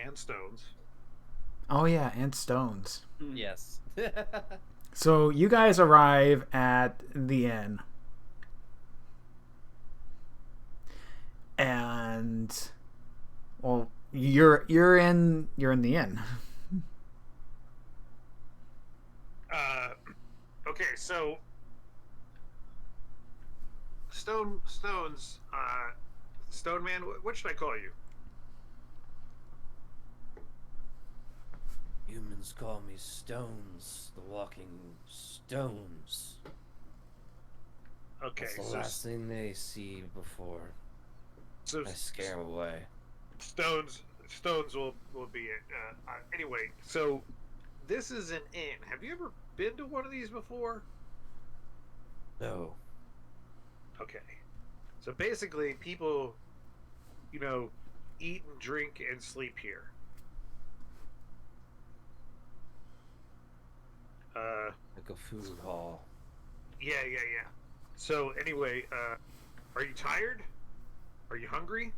And stones. Oh yeah, and stones. Yes. So you guys arrive at the inn. And well, you're in the inn. Okay, so stones. Stone man. What should I call you? Humans call me Stones, the walking stones. Okay, That's the last thing they see before so I scare them away. stones will be it. Anyway, so this is an inn. Have you ever been to one of these before? No. Okay. So basically, people, eat and drink and sleep here. Like a food hall. Yeah. So anyway, are you tired? Are you hungry?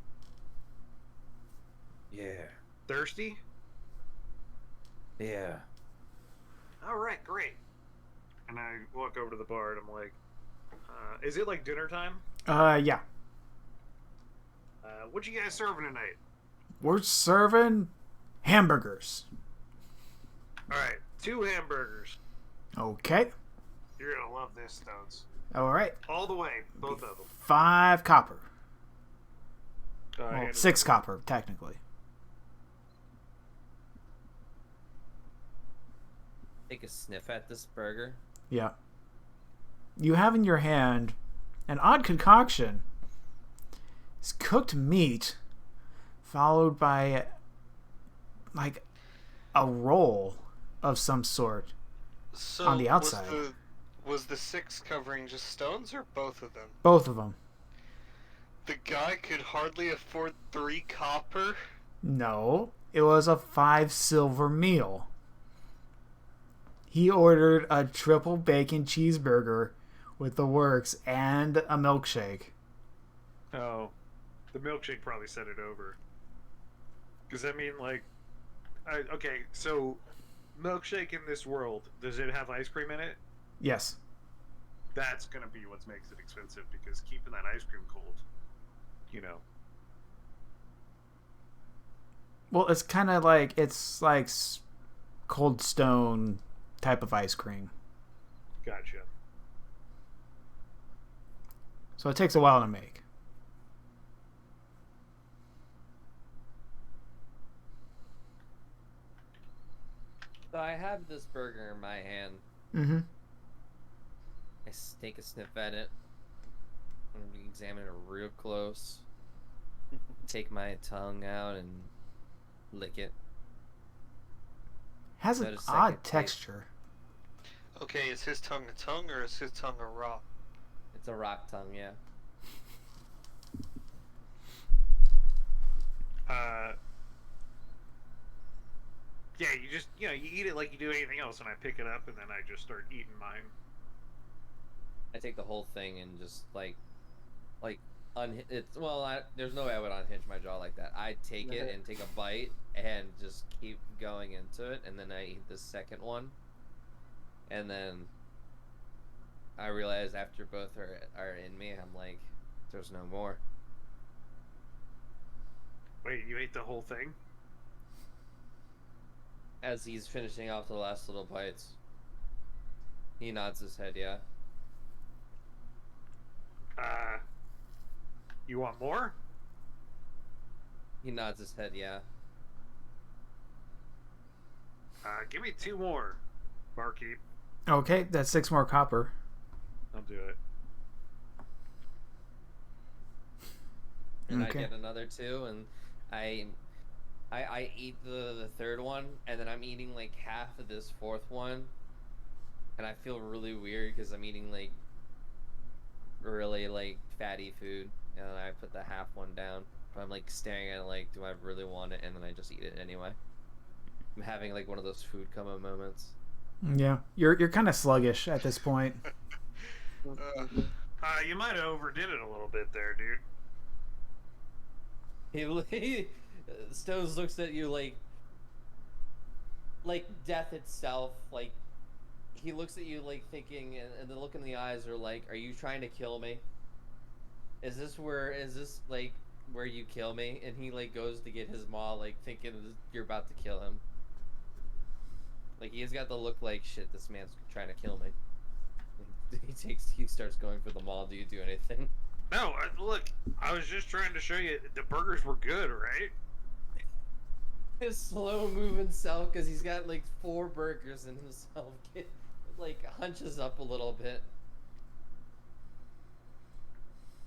Yeah. Thirsty? Yeah. All right, great. And I walk over to the bar and I'm like, is it like dinner time? Yeah. What you guys serving tonight? We're serving hamburgers. All right, 2 hamburgers. Okay. You're gonna love this, Stones. All right. All the way, both of them. 5 copper. Well, And 6 copper, technically. Take a sniff at this burger. Yeah. You have in your hand an odd concoction. It's cooked meat followed by like a roll of some sort So on the outside. Was the 6 covering just stones or both of them? Both of them. The guy could hardly afford 3 copper. No, it was a 5 silver meal. He ordered a triple bacon cheeseburger with the works and a milkshake. Oh, the milkshake probably set it over. Because I mean, like, okay, so milkshake in this world, does it have ice cream in it? Yes. That's gonna be what makes it expensive because keeping that ice cream cold, Well, it's kind of like Cold Stone type of ice cream. Gotcha. So it takes a while to make. So I have this burger in my hand. Mm-hmm. I take a sniff at it. I'm gonna examine it real close. Take my tongue out and lick it. Has an Notice I odd can taste- texture. Okay, is his tongue a tongue or is his tongue a rock? It's a rock tongue, yeah. Yeah, you just, you eat it like you do anything else, and I pick it up, and then I just start eating mine. I take the whole thing and just there's no way I would unhinge my jaw like that. I take it and take a bite and just keep going into it, and then I eat the second one, and then I realize after both are in me, I'm like, there's no more. Wait, you ate the whole thing? As he's finishing off the last little bites, he nods his head, yeah. You want more? He nods his head, yeah. Give me 2 more, barkeep. Okay, that's 6 more copper. I'll do it. and I Okay. get another 2, and I I eat the third one, and then I'm eating like half of this fourth one, and I feel really weird because I'm eating like really like fatty food, and then I put the half one down. But I'm like staring at it like, do I really want it? And then I just eat it anyway. I'm having like one of those food coma moments. Yeah, you're kind of sluggish at this point. You might have overdid it a little bit there, dude. He Stones looks at you like death itself. Like he looks at you like thinking, and the look in the eyes are like, "Are you trying to kill me? Is this like where you kill me?" And he like goes to get his maul, like thinking you're about to kill him. Like he's got the look like, shit, this man's trying to kill me. He starts going for the maul. Do you do anything? No, look, I was just trying to show you the burgers were good, right? His slow moving self, because he's got like 4 burgers in himself, like hunches up a little bit.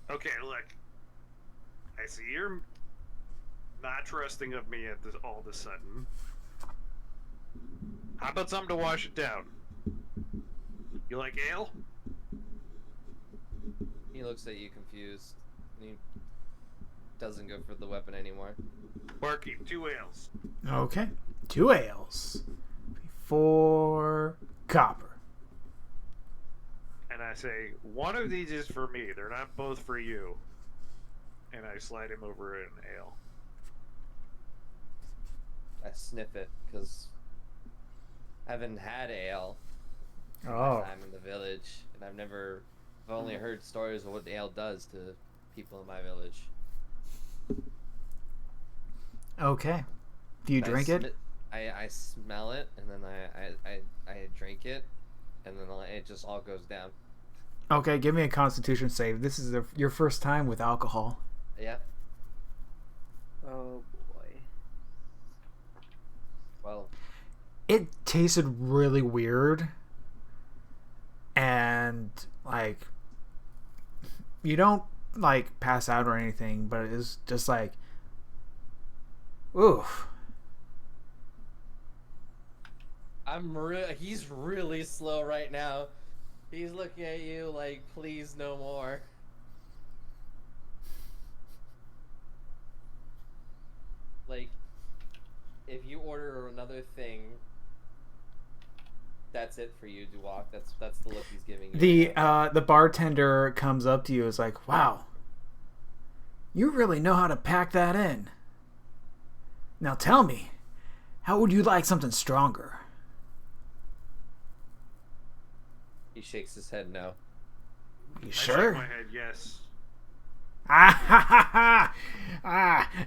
Okay, look, I see you're not trusting of me at this all of a sudden. How about something to wash it down? You like ale? He looks at you confused. And he doesn't go for the weapon anymore. Barkeep, 2 ales. Okay, 2 ales, 4 copper. And I say, one of these is for me. They're not both for you. And I slide him over an ale. I sniff it because I haven't had ale in my Oh, time in the village, and I've only heard stories of what ale does to people in my village. okay. Do you drink it? I smell it, and then I drink it, and then it just all goes down. Okay, give me a Constitution save. This is your first time with alcohol. Yeah. Oh boy. Well, It tasted really weird, and like you don't like pass out or anything, but it's just like, oof. he's really slow right now. He's looking at you like, please no more. Like, if you order another thing, that's it for you, Duwak. That's the look he's giving you. The bartender comes up to you, is like, wow, you really know how to pack that in. Now tell me, how would you like something stronger? He shakes his head no. You I sure? shake my head, yes.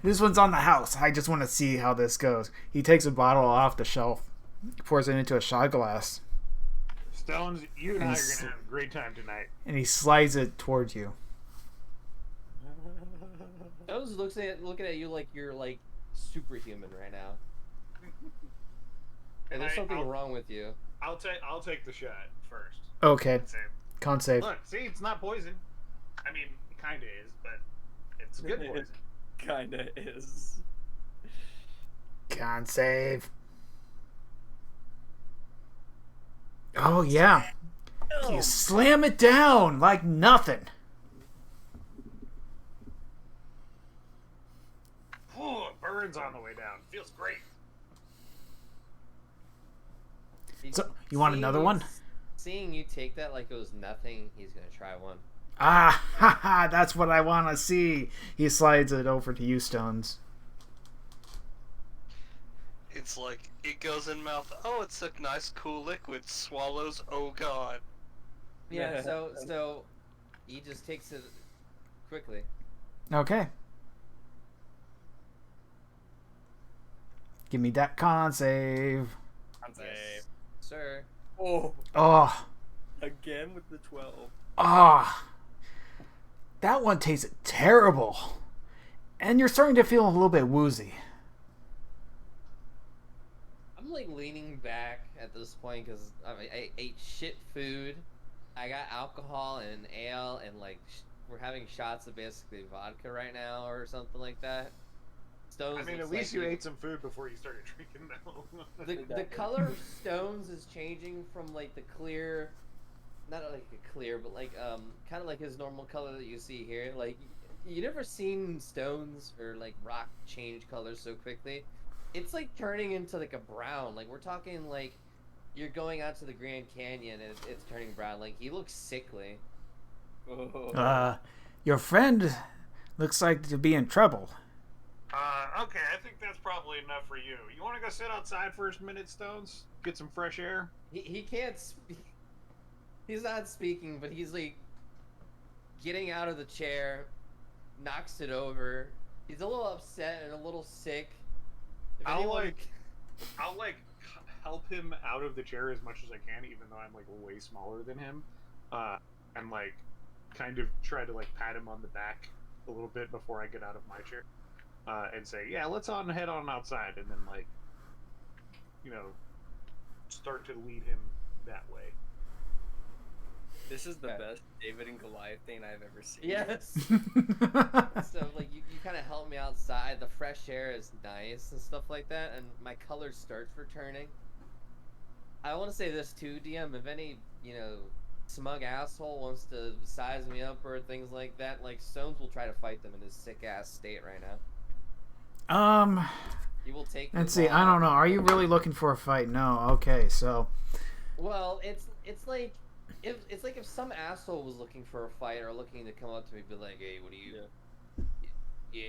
This one's on the house. I just want to see how this goes. He takes a bottle off the shelf, pours it into a shot glass, Stones, you and I are Yes. going to have a great time tonight. and he slides it towards you. Those looking at you like you're like superhuman right now. And there's something wrong with you. I'll take the shot first. Okay, Save. con save. Look, see, it's not poison. I mean, it kind of is, but it's good poison. Kinda is. Con save. Oh yeah, you slam it down like nothing. Ooh, it burns on the way down. Feels great. So you want another one? Seeing you take that like it was nothing, he's gonna try one. That's what I want to see. He slides it over to you, Stones. It's like, it goes in mouth, oh, it's a nice cool liquid, swallows, oh god. Yeah, so he just takes it quickly. Okay. Give me that con save. Yes. Sir. Oh, Oh, again with the 12. that one tasted terrible. And you're starting to feel a little bit woozy. I'm like leaning back at this point because I ate shit food. I got alcohol and ale and like we're having shots of basically vodka right now or something like that. Stones. I mean, at looks least like you ate some food before you started drinking, though. the color of stones is changing from like the clear, not like a clear, but like kind of like his normal color that you see here. Like you never seen stones or like rock change colors so quickly. It's like turning into like a brown. Like we're talking like you're going out to the Grand Canyon and it's turning brown. Like he looks sickly. Oh. Your friend looks like to be in trouble. Okay, I think that's probably enough for you. You want to go sit outside for a minute, Stones? Get some fresh air? He can't speak. He's not speaking, but he's like getting out of the chair, knocks it over. He's a little upset and a little sick. If I'll anyone- help him out of the chair as much as I can, even though I'm like way smaller than him, and like kind of try to like pat him on the back a little bit before I get out of my chair, and say, "Yeah, let's head on outside," and then like, you know, start to lead him that way. This is the Okay. best David and Goliath thing I've ever seen. Yes. So like you kind of help me outside. The fresh air is nice and stuff like that, and my color starts returning. I want to say this too, DM. If any smug asshole wants to size me up or things like that, like Stones will try to fight them in his sick ass state right now. He will take. Let's them see. I all. don't know. Are you really looking for a fight? No. Okay. So. Well, it's like if some asshole was looking for a fight or looking to come up to me, be like, "Hey, what do you? Yeah,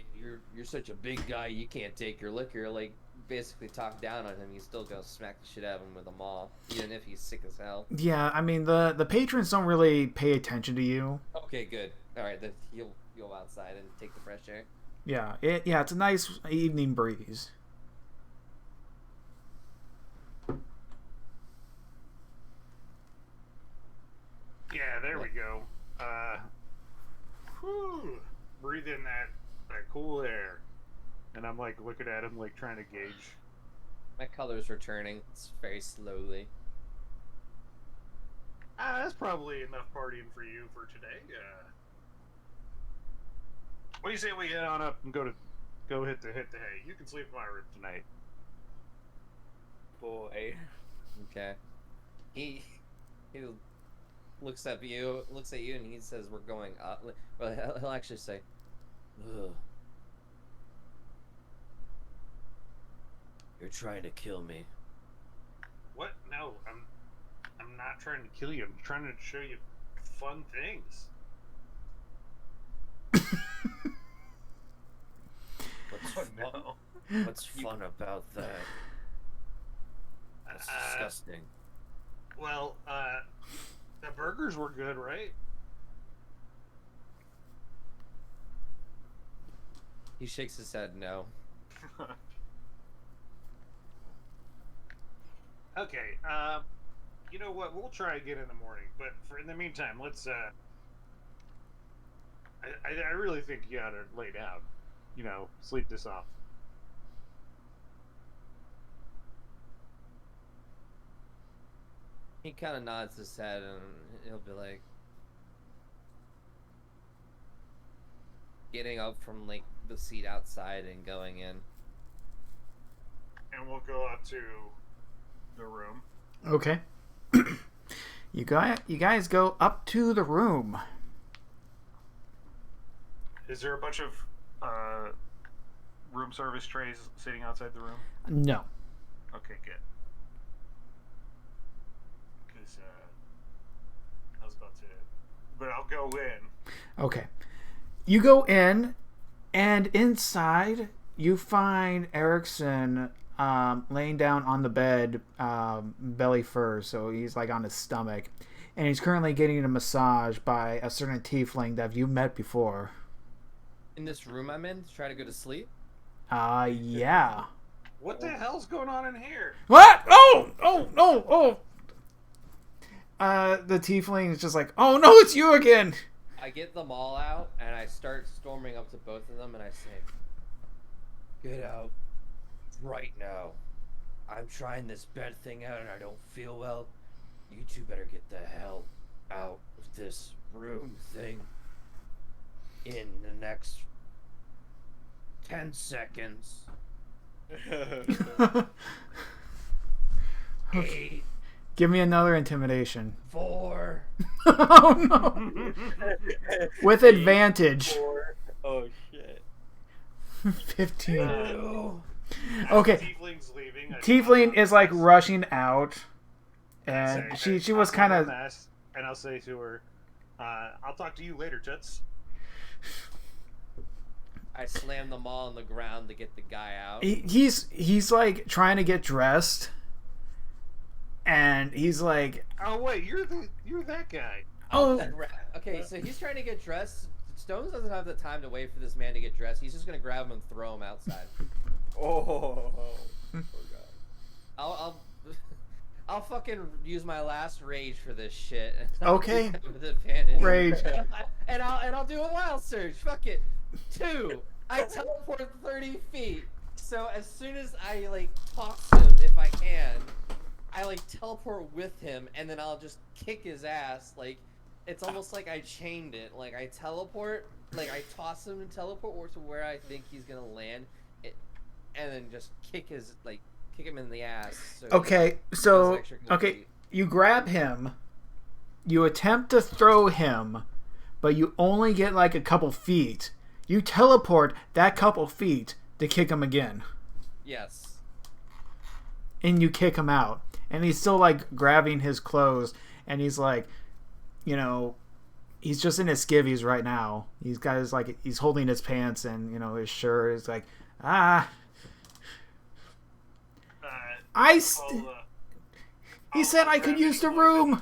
you're such a big guy, you can't take your liquor." Like basically talk down on him. You still go smack the shit out of him with a maul, even if he's sick as hell. Yeah. I mean, the patrons don't really pay attention to you. Okay, good. All right, then you'll go outside and take the fresh air. Yeah. It's a nice evening breeze. Yeah, there we go. Whew, breathe in that cool air, and I'm like looking at him, like trying to gauge. My color's returning. It's very slowly. That's probably enough partying for you for today. What do you say we head on up and go hit the hay? You can sleep in my room tonight. Boy. Okay. He looks at you, and he says, "We're going up." Well, he'll actually say, "Ugh. You're trying to kill me." What? No, I'm not trying to kill you. I'm trying to show you fun things. What's Oh, fun? no. What's fun about that? That's disgusting. Well, the burgers were good, right? He shakes his head no. Okay, you know what? We'll try again in the morning, but in the meantime, let's. I really think you ought to lay down. You know, sleep this off. He kind of nods his head, and he'll be like, getting up from like the seat outside and going in. And we'll go up to the room. Okay. You guys go up to the room. Is there a bunch of room service trays sitting outside the room? No. Okay, good. Because I was about to, but I'll go in. Okay. You go in, and inside you find Erickson laying down on the bed, belly first, so he's like on his stomach, and he's currently getting a massage by a certain tiefling that you met before. In this room I'm in to try to go to sleep. Yeah. What the hell's going on in here? What? Oh, no. The tiefling is just like, oh no, it's you again. I get them all out and I start storming up to both of them and I say, "Get out right now. I'm trying this bed thing out and I don't feel well. You two better get the hell out of this room thing." in the next 10 seconds. Okay. Give me another intimidation. 4. Oh no! With advantage. 4. Oh shit. 15. Ew. Okay. Tiefling's leaving. Tiefling is like rushing out, Say, and she I'll was slam kind her of. mask, and I'll say to her, "I'll talk to you later, Jets." I slammed them all on the ground to get the guy out. He's like trying to get dressed, and he's like, Oh wait, you're that guy. oh. Okay, so he's trying to get dressed. Stones doesn't have the time to wait for this man to get dressed. He's just gonna grab him and throw him outside. Oh. Poor guy. I'll fucking use my last rage for this shit. Okay. With advantage. Rage. and I'll do a wild surge. Fuck it. 2. I teleport 30 feet. So as soon as I like toss him, if I can, I like teleport with him, and then I'll just kick his ass. Like it's almost like I chained it. Like I teleport, like I toss him and teleport to where I think he's gonna land, and then just kick him in the ass. So Okay, so okay, you grab him, you attempt to throw him, but you only get like a couple feet. You teleport that couple feet to kick him again, Yes. and you kick him out, and he's still like grabbing his clothes, and he's like, he's just in his skivvies right now. He's got his like he's holding his pants and his shirt is like he said I could use the room.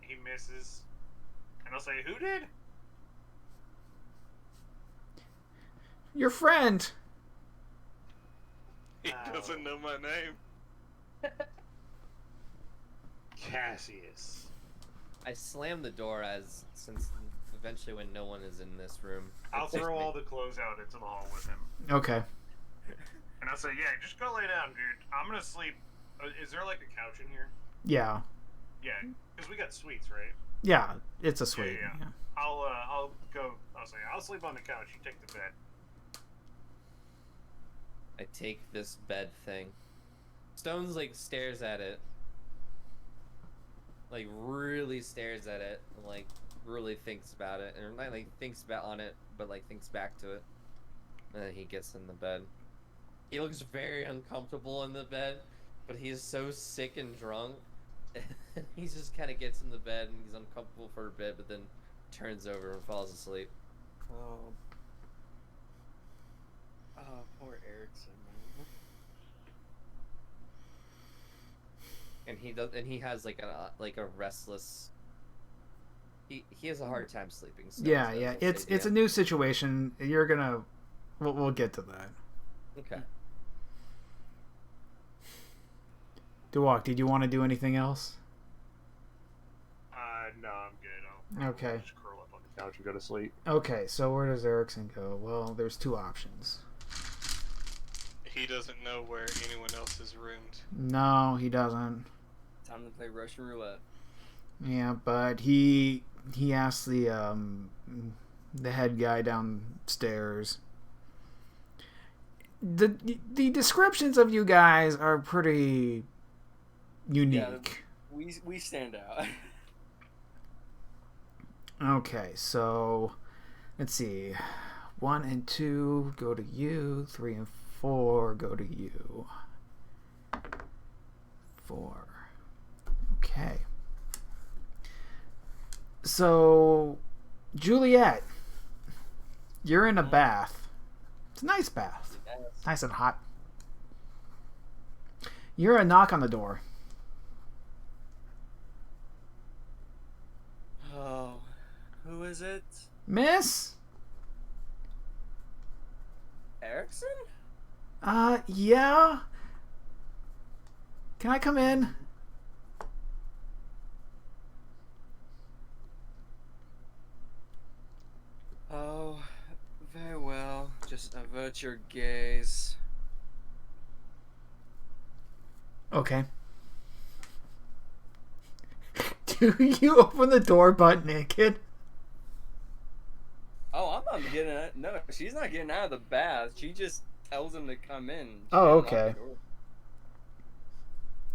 He misses, and I'll say, "Who did?" Your friend. He doesn't know my name. Cassius. I slam the door since eventually when no one is in this room. I'll it's just throw me. all the clothes out into the hall with him, Okay. and I'll say, "Yeah, just go lay down, dude. I'm gonna sleep. Is there like a couch in here?" Yeah. Yeah, because we got suites, right? Yeah. It's a suite. Yeah. Yeah. I'll go. I'll say, "I'll sleep on the couch. You take the bed." I take this bed thing. Stones like stares at it. Like really stares at it and like really thinks about it. And not like thinks about on it, but like thinks back to it. And then he gets in the bed. He looks very uncomfortable in the bed, but he is so sick and drunk. He just kind of gets in the bed and he's uncomfortable for a bit, but then turns over and falls asleep. Oh. Oh, poor Erickson, man. And he has like a restless. He has a hard time sleeping. So Yeah. Yeah. It's a new situation. You're gonna. We'll get to that. Okay. Duwalk, did you want to do anything else? No, I'm good. I'll Okay. just curl up on the couch and go to sleep. Okay. So where does Erickson go? Well, there's two options. He doesn't know where anyone else is roomed. No, he doesn't. Time to play Russian roulette. Yeah, but he asked the head guy downstairs. The descriptions of you guys are pretty unique. Yeah, we stand out. Okay, so let's see. 1 and 2 go to you. 3 and 4 go to you. 4. Okay. So, Juliet, you're in a bath. It's a nice bath. Yes. Nice and hot. You're a knock on the door. Oh, who is it? Miss? Erickson? Yeah. Can I come in? Oh, very well. Just avert your gaze. Okay. Do you open the door butt naked? Oh, I'm I'm getting out. No, she's not getting out of the bath. She just tells him to come in. She Oh, didn't lock okay.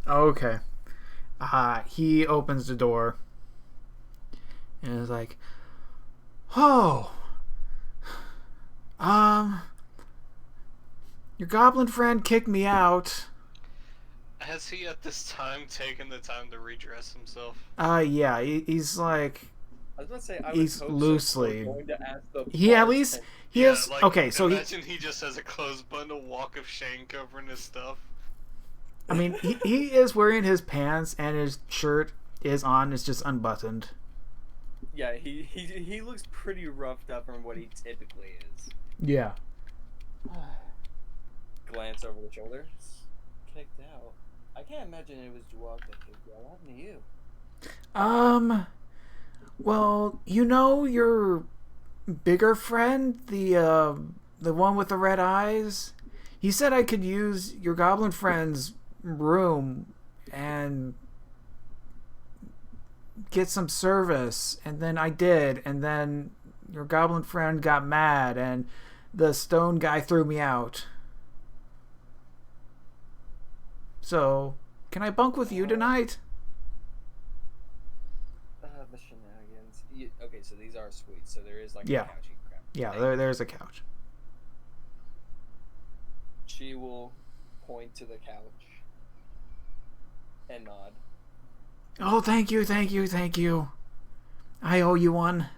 the door. Okay. He opens the door and is like, "Oh, your goblin friend kicked me out." Has he at this time taken the time to redress himself? Yeah, he's like, I was about to say I he's would hope loosely. So. Going to ask the He at least he Yeah, has like, okay. So imagine he just has a closed bundle walk of shame covering his stuff. I mean, he is wearing his pants and his shirt is on. It's just unbuttoned. Yeah, he looks pretty roughed up from what he typically is. Yeah. Glance over the shoulder. Kicked out. I can't imagine it was Duwak that kicked you out. What happened to you? Well, you know your bigger friend, the one with the red eyes. He said I could use your goblin friend's room and get some service, and then I did, and then your goblin friend got mad, and the stone guy threw me out. So, can I bunk with you tonight? The shenanigans. Okay, so these are sweet. So there is like Yeah. a couch you can grab. Yeah, there's a couch. She will point to the couch and nod. Oh, thank you. I owe you one.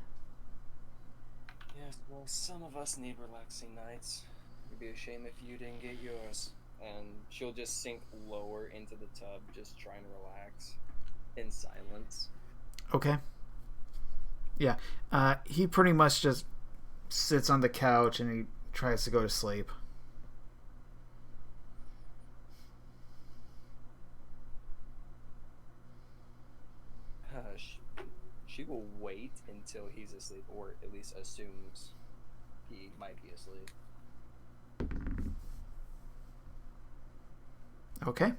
Yes, well, some of us need relaxing nights. It'd be a shame if you didn't get yours. And she'll just sink lower into the tub, just trying to relax in silence. Okay. Yeah. He pretty much just sits on the couch and he tries to go to sleep. She will wait until he's asleep, or at least assumes he might be asleep. Okay.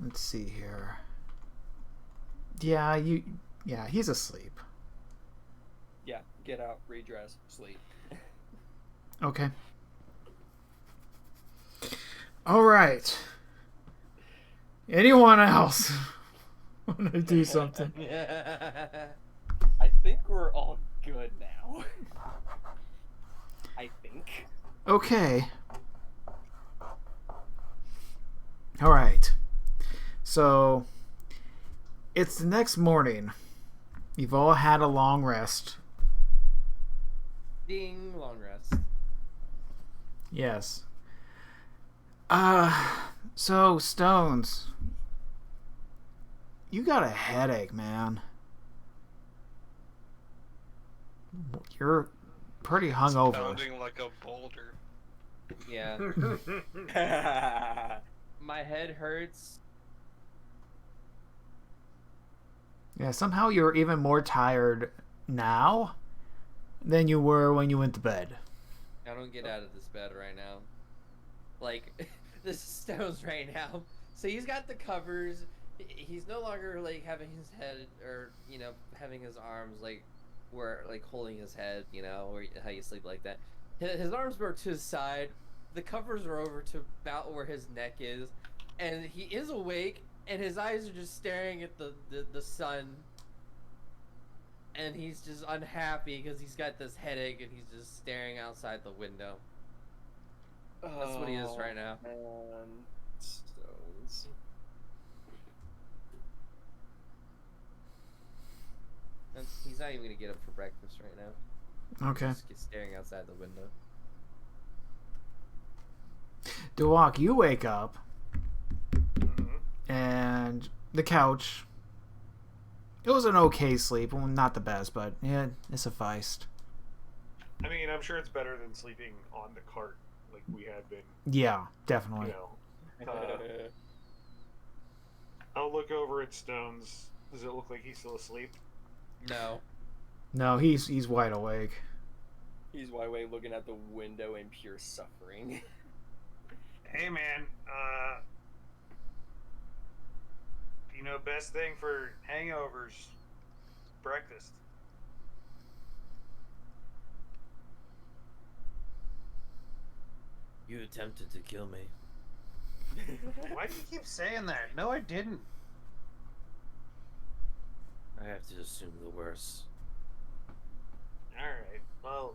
Let's see here. Yeah, he's asleep. Yeah, get out, redress, sleep. Okay. All right. Anyone else want to do something? I think we're all good now. I think. Okay. All right. So, it's the next morning. You've all had a long rest. Ding, long rest. Yes. So, Stones, you got a headache, man. You're pretty hungover. Pounding like a boulder. Yeah. My head hurts. Yeah, somehow you're even more tired now than you were when you went to bed. I don't get out of this bed right now. Like, this is Stones right now. So he's got the covers. He's no longer, like, having his head, or, you know, having his arms, like, where, like, holding his head, you know, or how you sleep like that. His arms were to his side. The covers are over to about where his neck is. And he is awake, and his eyes are just staring at the sun. And he's just unhappy because he's got this headache, and he's just staring outside the window. That's what he is right now. Man. Stones. And he's not even gonna get up for breakfast right now. Okay. Just staring outside the window. Dewalk, you wake up Mm-hmm. and the couch. It was an okay sleep. Well, not the best, but yeah, it sufficed. I mean, I'm sure it's better than sleeping on the cart like we had been. Yeah, definitely. You know, I'll look over at Stones. Does it look like he's still asleep? No. No, he's wide awake. He's wide awake looking out the window in pure suffering. Hey, man. You know, best thing for hangovers, breakfast. You attempted to kill me. Why do you keep saying that? No, I didn't. I have to assume the worst. Alright, well,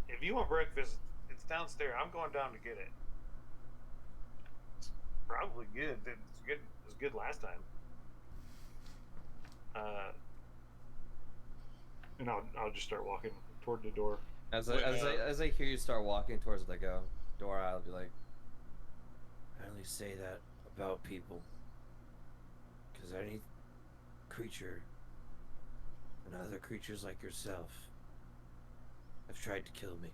if you want breakfast, it's downstairs. I'm going down to get it. It's probably good. It's good. It was good last time. And I'll just start walking toward the door. As I hear you start walking towards the door, I'll be like, I only say that about people, because any creature and other creatures like yourself have tried to kill me.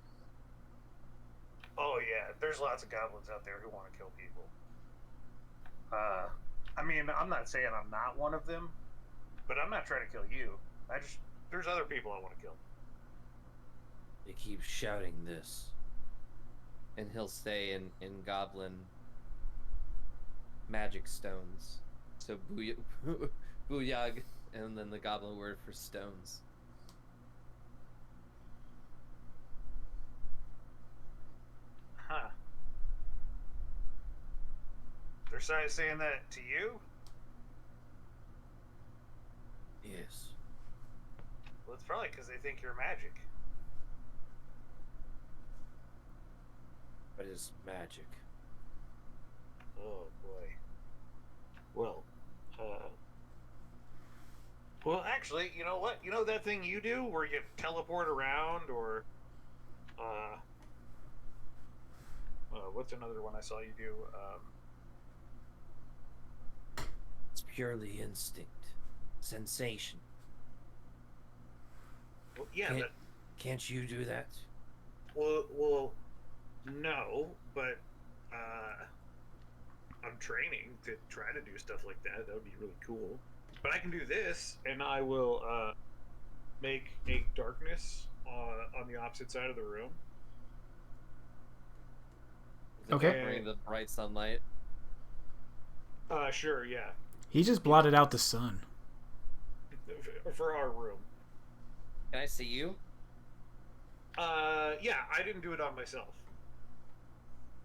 Oh yeah, there's lots of goblins out there who want to kill people. I mean, I'm not saying I'm not one of them, but I'm not trying to kill you. There's other people I want to kill. They keep shouting this. And he'll stay in goblin magic stones. So booyag, and then the goblin word for stones. Huh. They're saying that to you? Yes. Well, it's probably because they think you're magic. But it's magic. Oh boy. Well, actually, you know what? You know that thing you do where you teleport around, or what's another one I saw you do? It's purely instinct, sensation. Well, yeah, Can't you do that? well, no, but I'm training to try to do stuff like that. That would be really cool. But I can do this, and I will make a darkness on the opposite side of the room. Okay. Bring the bright sunlight. Sure, yeah. He just blotted out the sun. For our room. Can I see you? Yeah, I didn't do it on myself.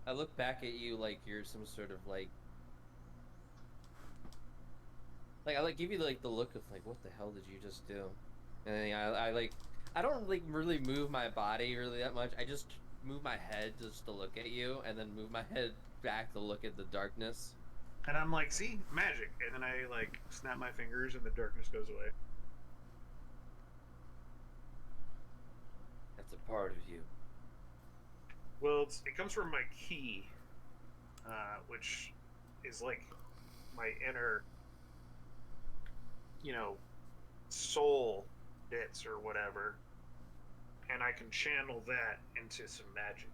I look back at you like you're some sort of like I like give you like the look of like, what the hell did you just do? And then I don't like really move my body really that much. I just move my head just to look at you, and then move my head back to look at the darkness. And I'm like, see, magic. And then I like snap my fingers, and the darkness goes away. That's a part of you. Well, it comes from my key, which is like my inner, soul bits or whatever, and I can channel that into some magic.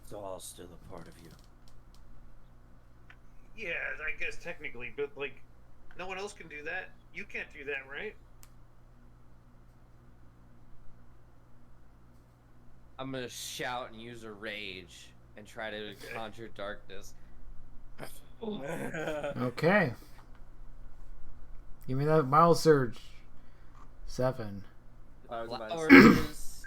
It's all still a part of you. Yeah, I guess technically, but like, no one else can do that. You can't do that, right? I'm gonna shout and use a rage and try to conjure darkness. Okay. Give me that mild surge. 7. Flowers.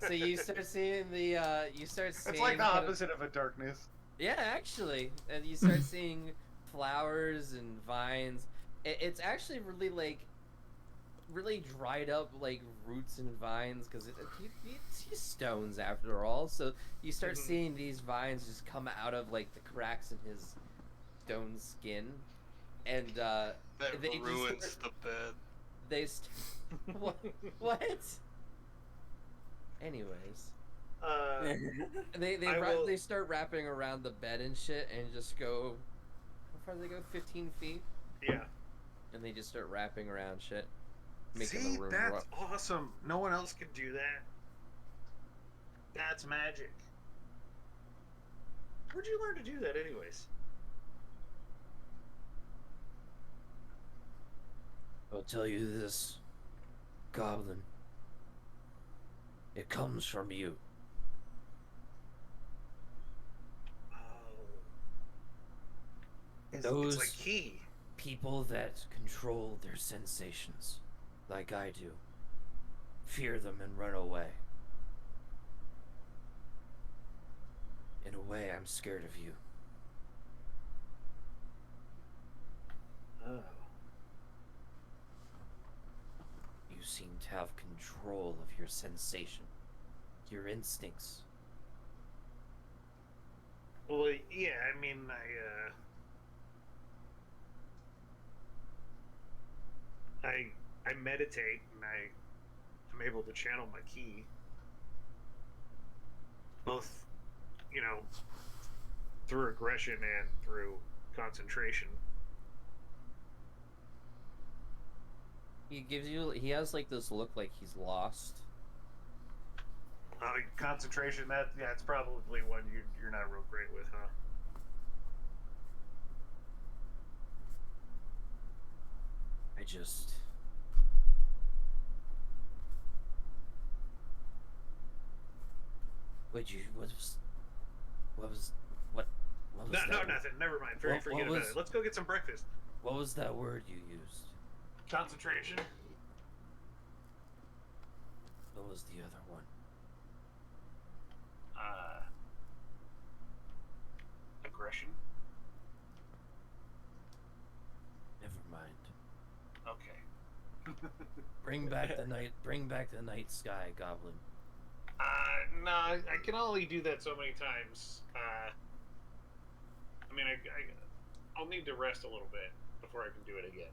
So you start seeing It's like the opposite of a darkness. Yeah, actually, and you start seeing flowers and vines. It's actually really dried up like roots and vines, because he's stones after all. So you start seeing these vines just come out of like the cracks in his stone skin, and That they ruins just, the bed. they what? Anyways, they start wrapping around the bed and shit, and just go. How far do they go? 15 feet. Yeah. And they just start wrapping around shit. See, that's awesome. No one else can do that. That's magic. Where'd you learn to do that, anyways? I'll tell you this, Goblin. It comes from you. Oh. It's like key. People that control their sensations, like I do, fear them and run away. In a way, I'm scared of you. Oh. You seem to have control of your sensation, your instincts. Well, yeah, I mean, I meditate and I'm able to channel my ki, both, you know, through aggression and through concentration. He has like this look like he's lost. Concentration, that's probably one you're not real great with, huh? I just... What was No, that? nothing. Never mind. What Forget about was- it. Let's go get some breakfast. What was that word you used? Concentration. What was the other one? Aggression. Never mind. Okay. Bring back the night sky, Goblin. No, I can only do that so many times. I mean, I'll need to rest a little bit before I can do it again.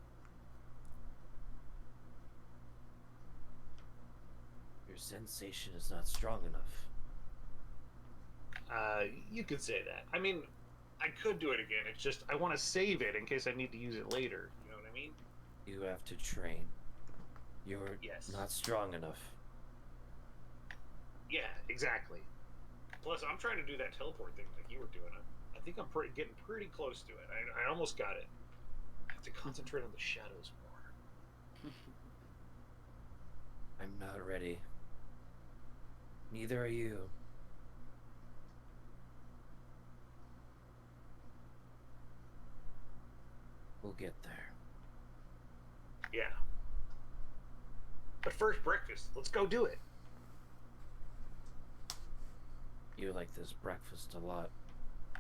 Your sensation is not strong enough. You could say that. I mean, I could do it again. It's just I want to save it in case I need to use it later. You know what I mean? You have to train. You're Yes. not strong enough. Yeah, exactly. Plus, I'm trying to do that teleport thing like you were doing. I think I'm getting pretty close to it. I almost got it. I have to concentrate on the shadows more. I'm not ready. Neither are you. We'll get there. Yeah. But first, breakfast. Let's go do it. You like this breakfast a lot.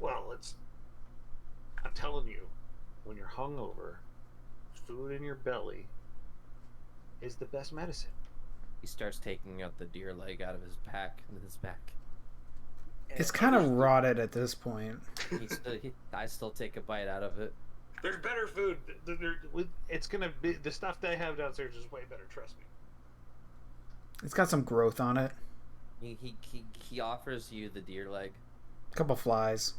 Well, I'm telling you, when you're hungover, food in your belly is the best medicine. He starts taking out the deer leg out of his back. It's kind of rotted at this point. I still take a bite out of it. There's better food. It's gonna be the stuff they have downstairs is way better. Trust me. It's got some growth on it. He offers you the deer leg. A couple flies.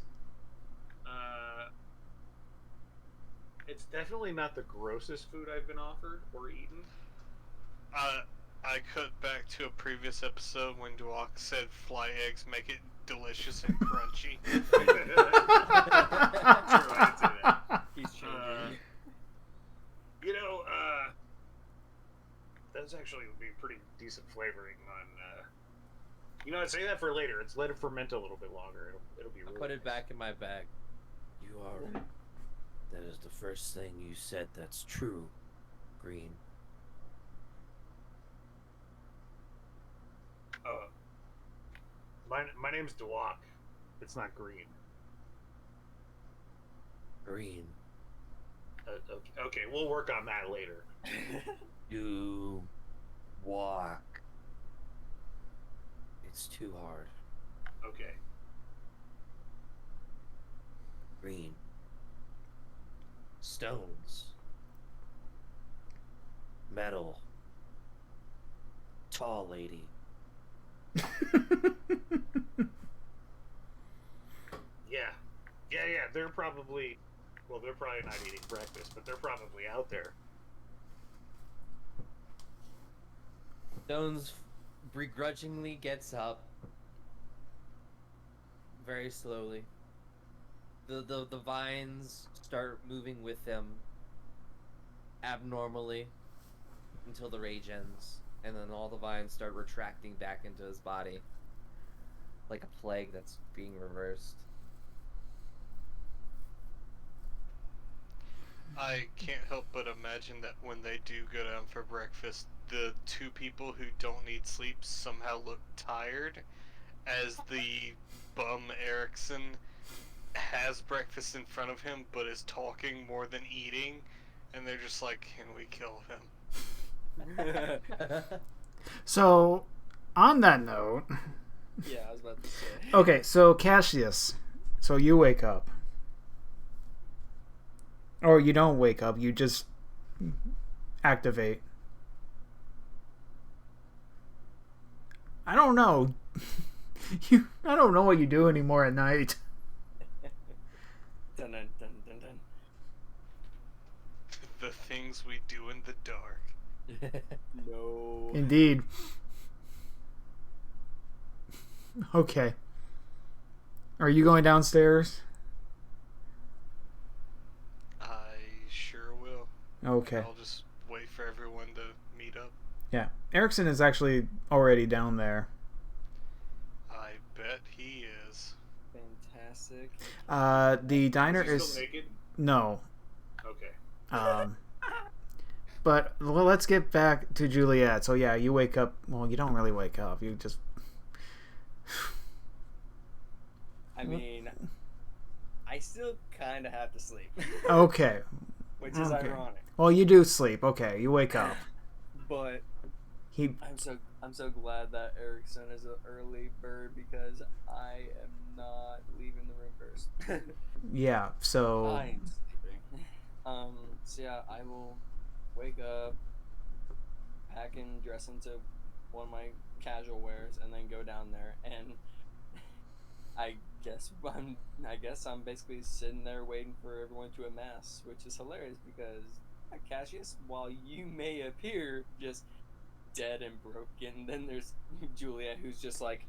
It's definitely not the grossest food I've been offered or eaten. I cut back to a previous episode when Duak said fly eggs make it delicious and crunchy. True, I did say that. He's changing. You know, that's actually would be pretty decent flavoring on. You know, I'd say that for later. It's let it ferment a little bit longer. It'll be. I Really put it nice. back in my bag. You are right. That is the first thing you said that's true, Green. My name's Duak. It's not Green. Green. Okay, we'll work on that later. You walk. It's too hard. Okay. Green. Stones. Metal. Tall lady. Yeah. They're probably not eating breakfast, but they're probably out there. Stones begrudgingly gets up. Very slowly. The vines start moving with him abnormally until the rage ends, and then all the vines start retracting back into his body like a plague that's being reversed. I can't help but imagine that when they do go down for breakfast, the two people who don't need sleep somehow look tired, as the bum Erickson has breakfast in front of him, but is talking more than eating, and they're just like, "Can we kill him?" So, on that note, Yeah, I was about to say. okay, so Cassius, so you wake up. Or you don't wake up, you just activate. I don't know. I don't know what you do anymore at night. Dun, dun, dun, dun, dun. The things we do in the dark. No. Indeed. Okay. Are you going downstairs? I sure will. Okay. I'll just wait for everyone to meet up. Yeah. Erickson is actually already down there. I bet he is. Fantastic. The diner Is he is still naked? no. Okay. But well, let's get back to Juliet. So yeah, you wake up. Well, you don't really wake up. You just. I mean, I still kind of have to sleep, Okay. which is Okay. ironic. Well, you do sleep. Okay, you wake up. But He. I'm so glad that Erickson is an early bird because I am not leaving the room first. Yeah. So. I'm sleeping. So yeah, I will wake up, pack and dress into one of my casual wears, and then go down there. And I guess I'm basically sitting there waiting for everyone to amass, which is hilarious because Cassius, while you may appear just dead and broken, then there's Julia who's just like,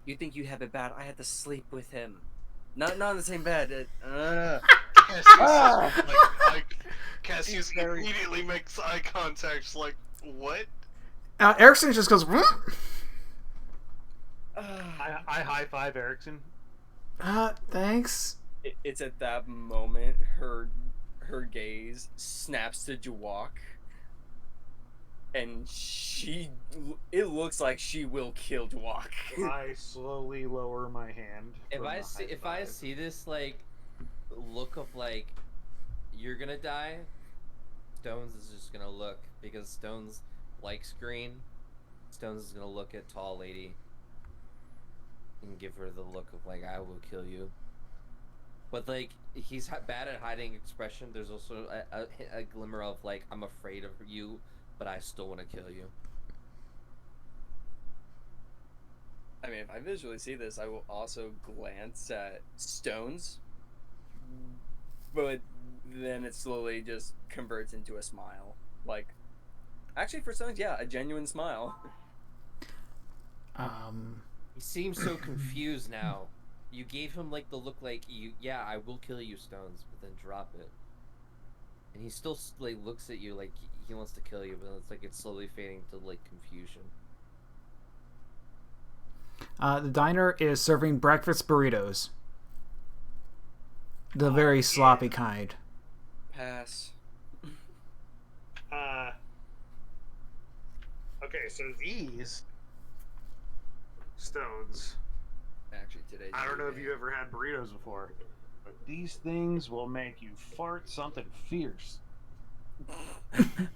you think you have it bad? I had to sleep with him. Not in the same bed. Cassius immediately makes eye contact, just like, what? Erickson just goes. I high five Erickson. Thanks. It's at that moment her gaze snaps to Jawak, and it looks like she will kill Jawak. I slowly lower my hand. If I see this like look of like you're gonna die, Stones is just gonna look because Stones likes green. Stones is gonna look at tall lady and give her the look of like I will kill you. But like he's bad at hiding expression. There's also a glimmer of like I'm afraid of you, but I still want to kill you. I mean, if I visually see this, I will also glance at Stones, but then it slowly just converts into a smile. Like, actually, for Stones, yeah, a genuine smile. He seems so confused now. You gave him like the look like yeah, I will kill you, Stones, but then drop it. And he still like looks at you like he wants to kill you, but it's like it's slowly fading to like confusion. The diner is serving breakfast burritos. The very sloppy kind. Pass. Okay, so these Stones. Actually, today's. I don't know if you ever had burritos before, but these things will make you fart something fierce. And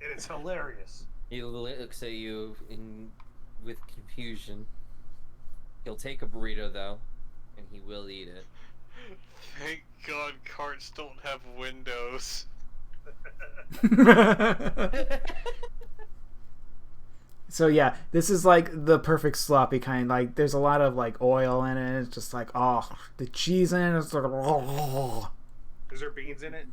it's hilarious. He looks at you with confusion. He'll take a burrito though, and he will eat it. Thank God carts don't have windows. So yeah, this is like the perfect sloppy kind. Like there's a lot of like oil in it. It's just like the cheese in it. It's like Is there beans in it?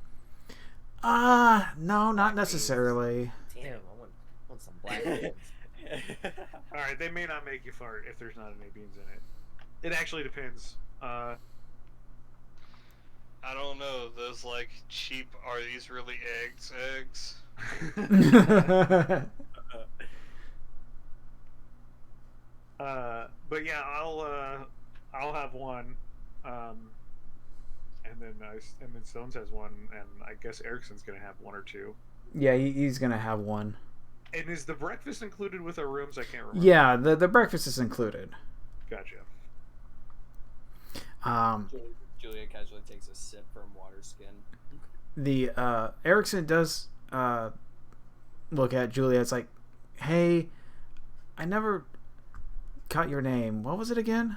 no, not necessarily. Damn, I want some black beans. Alright, they may not make you fart if there's not any beans in it. It actually depends. I don't know. Those like cheap. Are these really eggs? Eggs. But yeah, I'll have one, and then Stones has one, and I guess Erickson's gonna have one or two. Yeah, he's gonna have one. And is the breakfast included with our rooms? I can't remember. Yeah, the breakfast is included. Gotcha. Julia casually takes a sip from water skin. The Erickson does look at Julia. It's like, hey, I never caught your name. What was it again?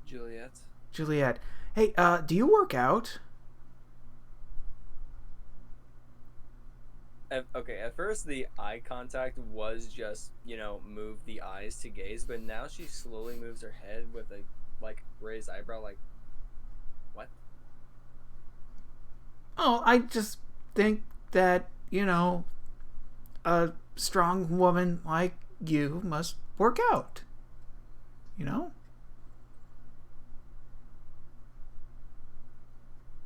Juliet. Juliet. Hey, do you work out? Okay, at first the eye contact was just, move the eyes to gaze, but now she slowly moves her head with a, raised eyebrow, like, what? Oh, I just think that, a strong woman like you must work out.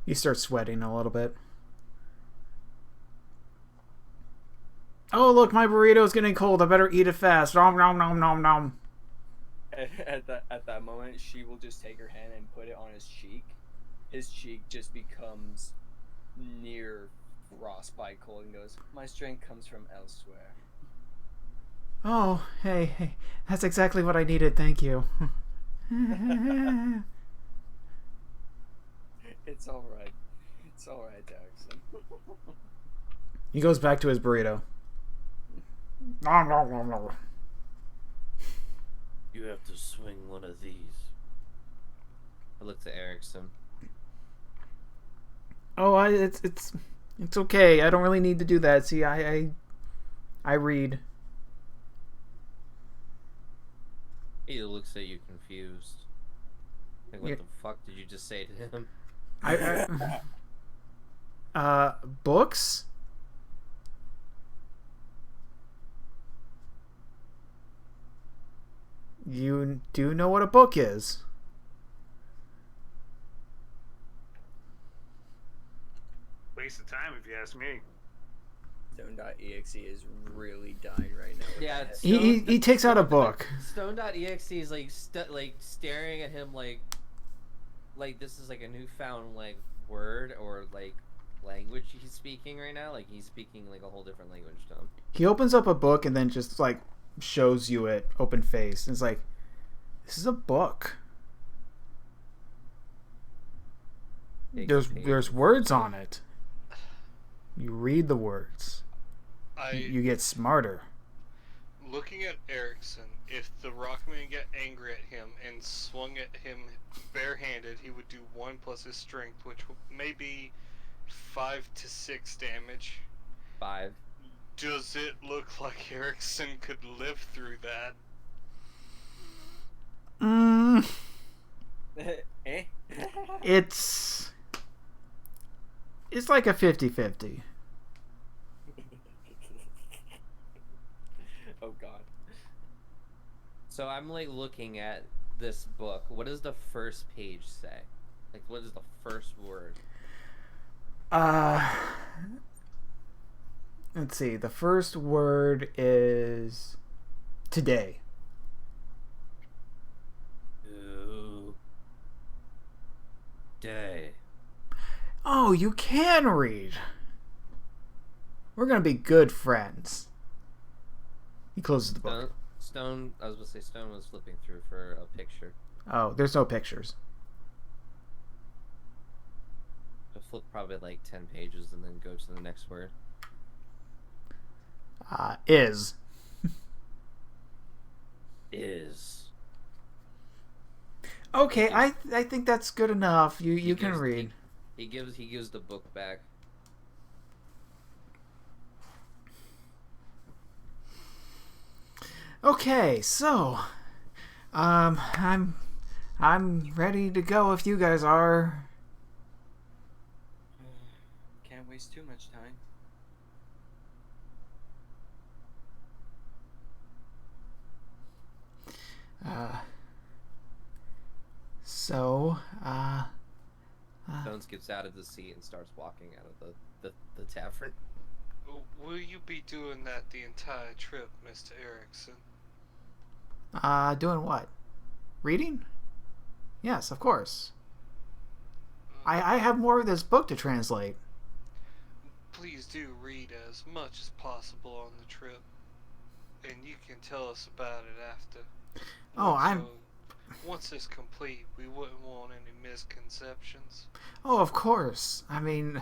You start sweating a little bit. Oh, look, my burrito's getting cold. I better eat it fast. Nom, nom, nom, nom, nom. At that moment, she will just take her hand and put it on his cheek. His cheek just becomes near frostbite cold and goes, my strength comes from elsewhere. Oh, hey, that's exactly what I needed. Thank you. It's alright. It's alright, Erickson. He goes back to his burrito. Nom, nom, nom, nom. You have to swing one of these. I look to Erickson. Oh, it's okay. I don't really need to do that. See, I read. He looks at you confused. Like, what Yeah. the fuck did you just say to him? Books? You do know what a book is? Waste of time, if you ask me. Stone.exe is really dying right now. Yeah, He takes out a book. Stone.exe is like staring at him like this is like a newfound word or language he's speaking right now. Like he's speaking like a whole different language to him. He opens up a book and then just shows you it open face. And it's like, this is a book. There's words on it. You read the words. You get smarter. Looking at Erickson, if the Rockman got angry at him and swung at him barehanded, he would do 1 plus his strength, which may be 5 to 6 damage. 5. Does it look like Erickson could live through that? Eh? It's like a 50-50. Oh god. So I'm looking at this book. What does the first page say? What is the first word? Let's see. The first word is today. Ooh. Day. Oh, you can read. We're gonna be good friends. He closes the book. Stone. I was going to say Stone was flipping through for a picture. Oh, there's no pictures. I'll flip probably 10 pages and then go to the next word. Is. Is. Okay, I think that's good enough. You can read. He gives the book back. Okay, so I'm ready to go if you guys are. Can't waste too much time. Stones gets out of the seat and starts walking out of the tavern. Will you be doing that the entire trip, Mr. Erickson? Doing what? Reading? Yes, of course. I have more of this book to translate. please do read as much as possible on the trip, and you can tell us about it after. Oh, Once I'm. you're- Once it's complete, we wouldn't want any misconceptions. Oh, of course. I mean,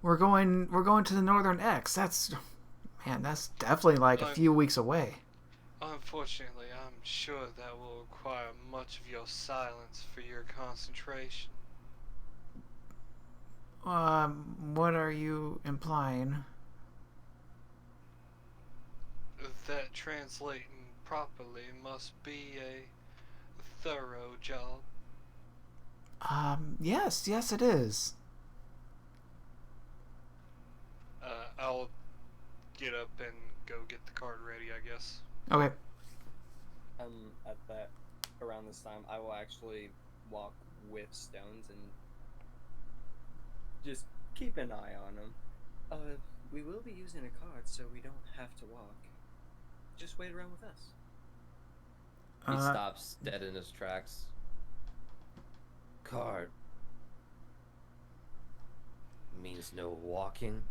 we're going to the Northern X. That's definitely like a I'm- few weeks away. Unfortunately, I'm sure that will require much of your silence for your concentration. What are you implying? That translating properly must be a thorough job. Yes, it is. I'll get up and go get the card ready, I guess. Okay. At that, around this time, I will actually walk with Stones and just keep an eye on him. We will be using a card, so we don't have to walk. Just wait around with us. He Uh, stops dead in his tracks. Card means no walking.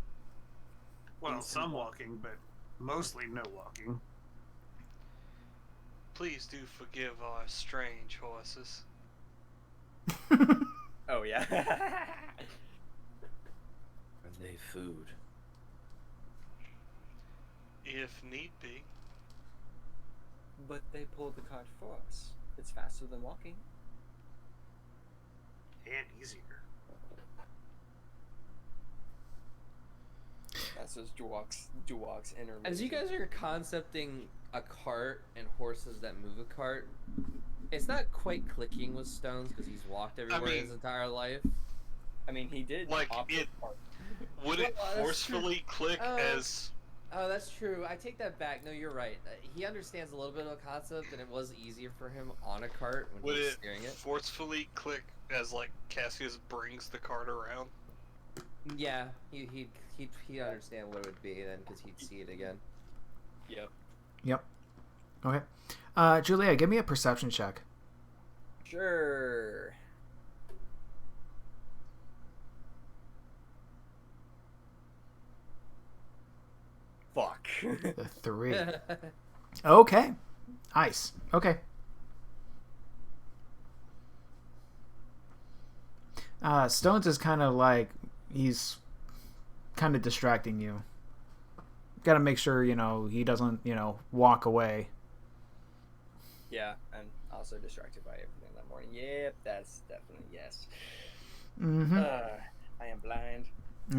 Well, some walking, but mostly no walking. Please do forgive our strange horses. Oh yeah. Are they food? If need be. But they pulled the card for us. It's faster than walking. And easier. That's just Duwalk's inner. As you guys are concepting a cart and horses that move a cart, it's not quite clicking with Stones because he's walked everywhere his mean- entire life. I mean, he did. Like, opt it- for cart. Would it Well, that's forcefully click Oh. as... Oh, that's true. I take that back. No, you're right. He understands a little bit of the concept, and it was easier for him on a cart when Would he was it steering it. forcefully click as, like, Cassius brings the cart around? Yeah, he'd understand what it would be then because he'd see it again. Yep. Okay. Julia, give me a perception check. Sure. Fuck. The 3. Okay. Nice. Okay. Stones is kind of like he's kind of distracting you. Got to make sure he doesn't walk away. Yeah, and also distracted by everything that morning. Yep, that's definitely yes. Mm-hmm. I am blind.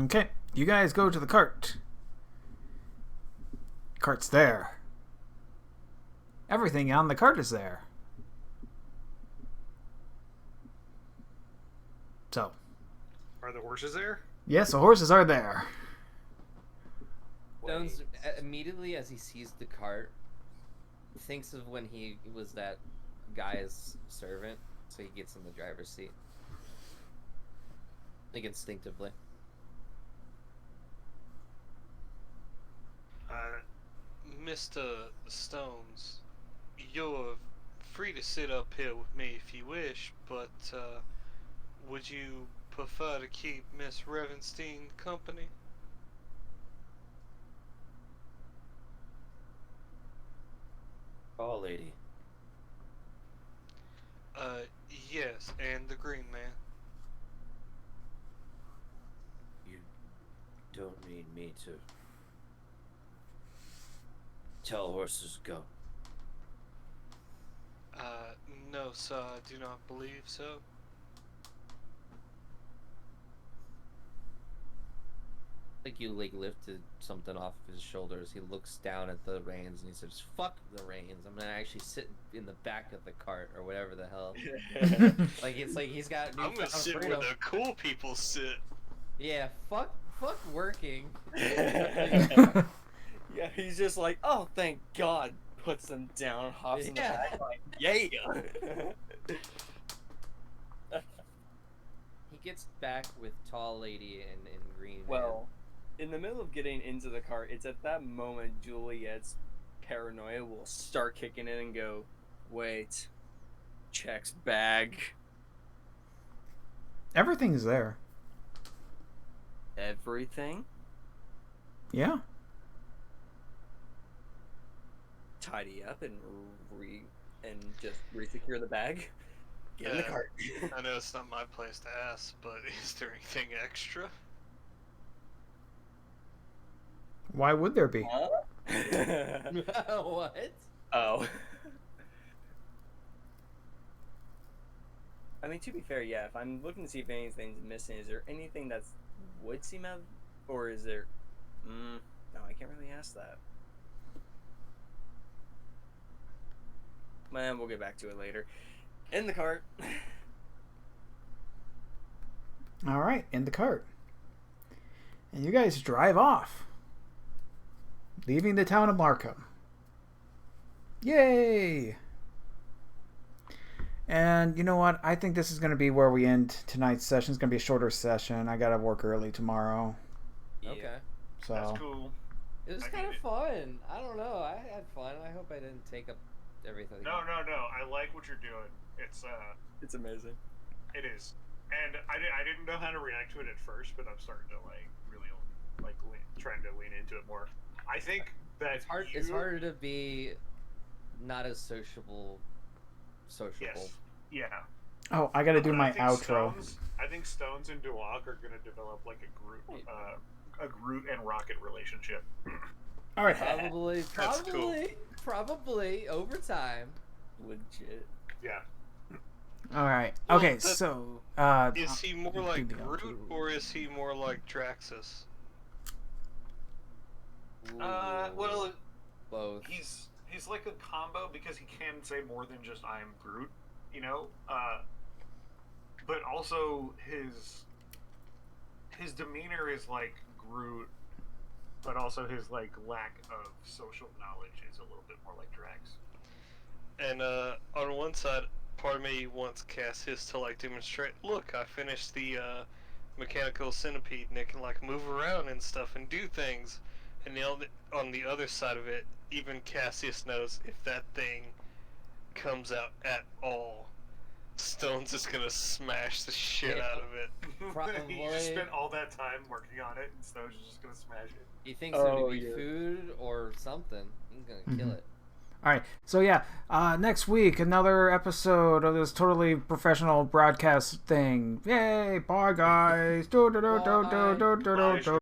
Okay, you guys go to the cart. Cart's there. Everything on the cart is there. So, Are the horses there? yes, the horses are there. Stones immediately as he sees the cart thinks of when he was that guy's servant, so he gets in the driver's seat. Like instinctively. Mr. Stones, you're free to sit up here with me if you wish, but would you prefer to keep Miss Revenstein company? Tall lady. Yes, and the Green Man. You don't need me to tell horses go. No, sir, I do not believe so. Like you lifted something off of his shoulders. He looks down at the reins and he says, "Fuck the reins. I'm gonna actually sit in the back of the cart or whatever the hell." Like it's like he's got I'm gonna newfound sit freedom. where the cool people sit. Yeah, fuck working. Yeah, he's just like, oh, thank God. Puts them down, hops in the Yeah. back, like, yeah. He gets back with tall lady and green. Well, in the middle of getting into the car, it's at that moment Juliet's paranoia will start kicking in and go, wait, check's bag, Everything's there. everything? Yeah. Tidy up and just re-secure the bag. Get in the cart. I know it's not my place to ask, but is there anything extra? Why would there be? What? Oh. I mean, to be fair, yeah, if I'm looking to see if anything's missing, is there anything that would seem out, or is there... no, I can't really ask that. Man, we'll get back to it later. In the cart. All right, in the cart. And you guys drive off, leaving the town of Markham. Yay! And you know what? I think this is going to be where we end tonight's session. It's going to be a shorter session. I got to work early tomorrow. Yeah. Okay. So That's cool. It was I kind of get it. fun. I don't know. I had fun. I hope I didn't take up everything. No. I like what you're doing. It's amazing. it is, and I didn't know how to react to it at first, but I'm starting to really trying to lean into it more. I think that It's hard. It's harder to be not as sociable. Yes. Yeah. oh, I got to do But my I think outro. I think Stones and Duwak are going to develop like a Groot and Rocket relationship. All right. That's cool. Probably over time. Legit. Yeah. All right. Well, Okay. that- So, Is he more do like the Groot, outro. or is he more like Draxus? Well, Both. he's like a combo because he can say more than just "I'm Groot," you know. But also his demeanor is like Groot, but also his like lack of social knowledge is a little bit more like Drax. And on one side, part of me wants Cassius to like demonstrate, look, I finished the mechanical centipede and it can like move around and stuff and do things. And on the other side of it, even Cassius knows if that thing comes out at all, Stone's just gonna smash the shit out of it. Probably. He just spent all that time working on it, and Stone's just gonna smash it. He thinks it Oh, would be yeah. food or something. He's gonna kill it. all right. So yeah, next week another episode of this totally professional broadcast thing. Yay! Bye guys. Do do do do do do do do.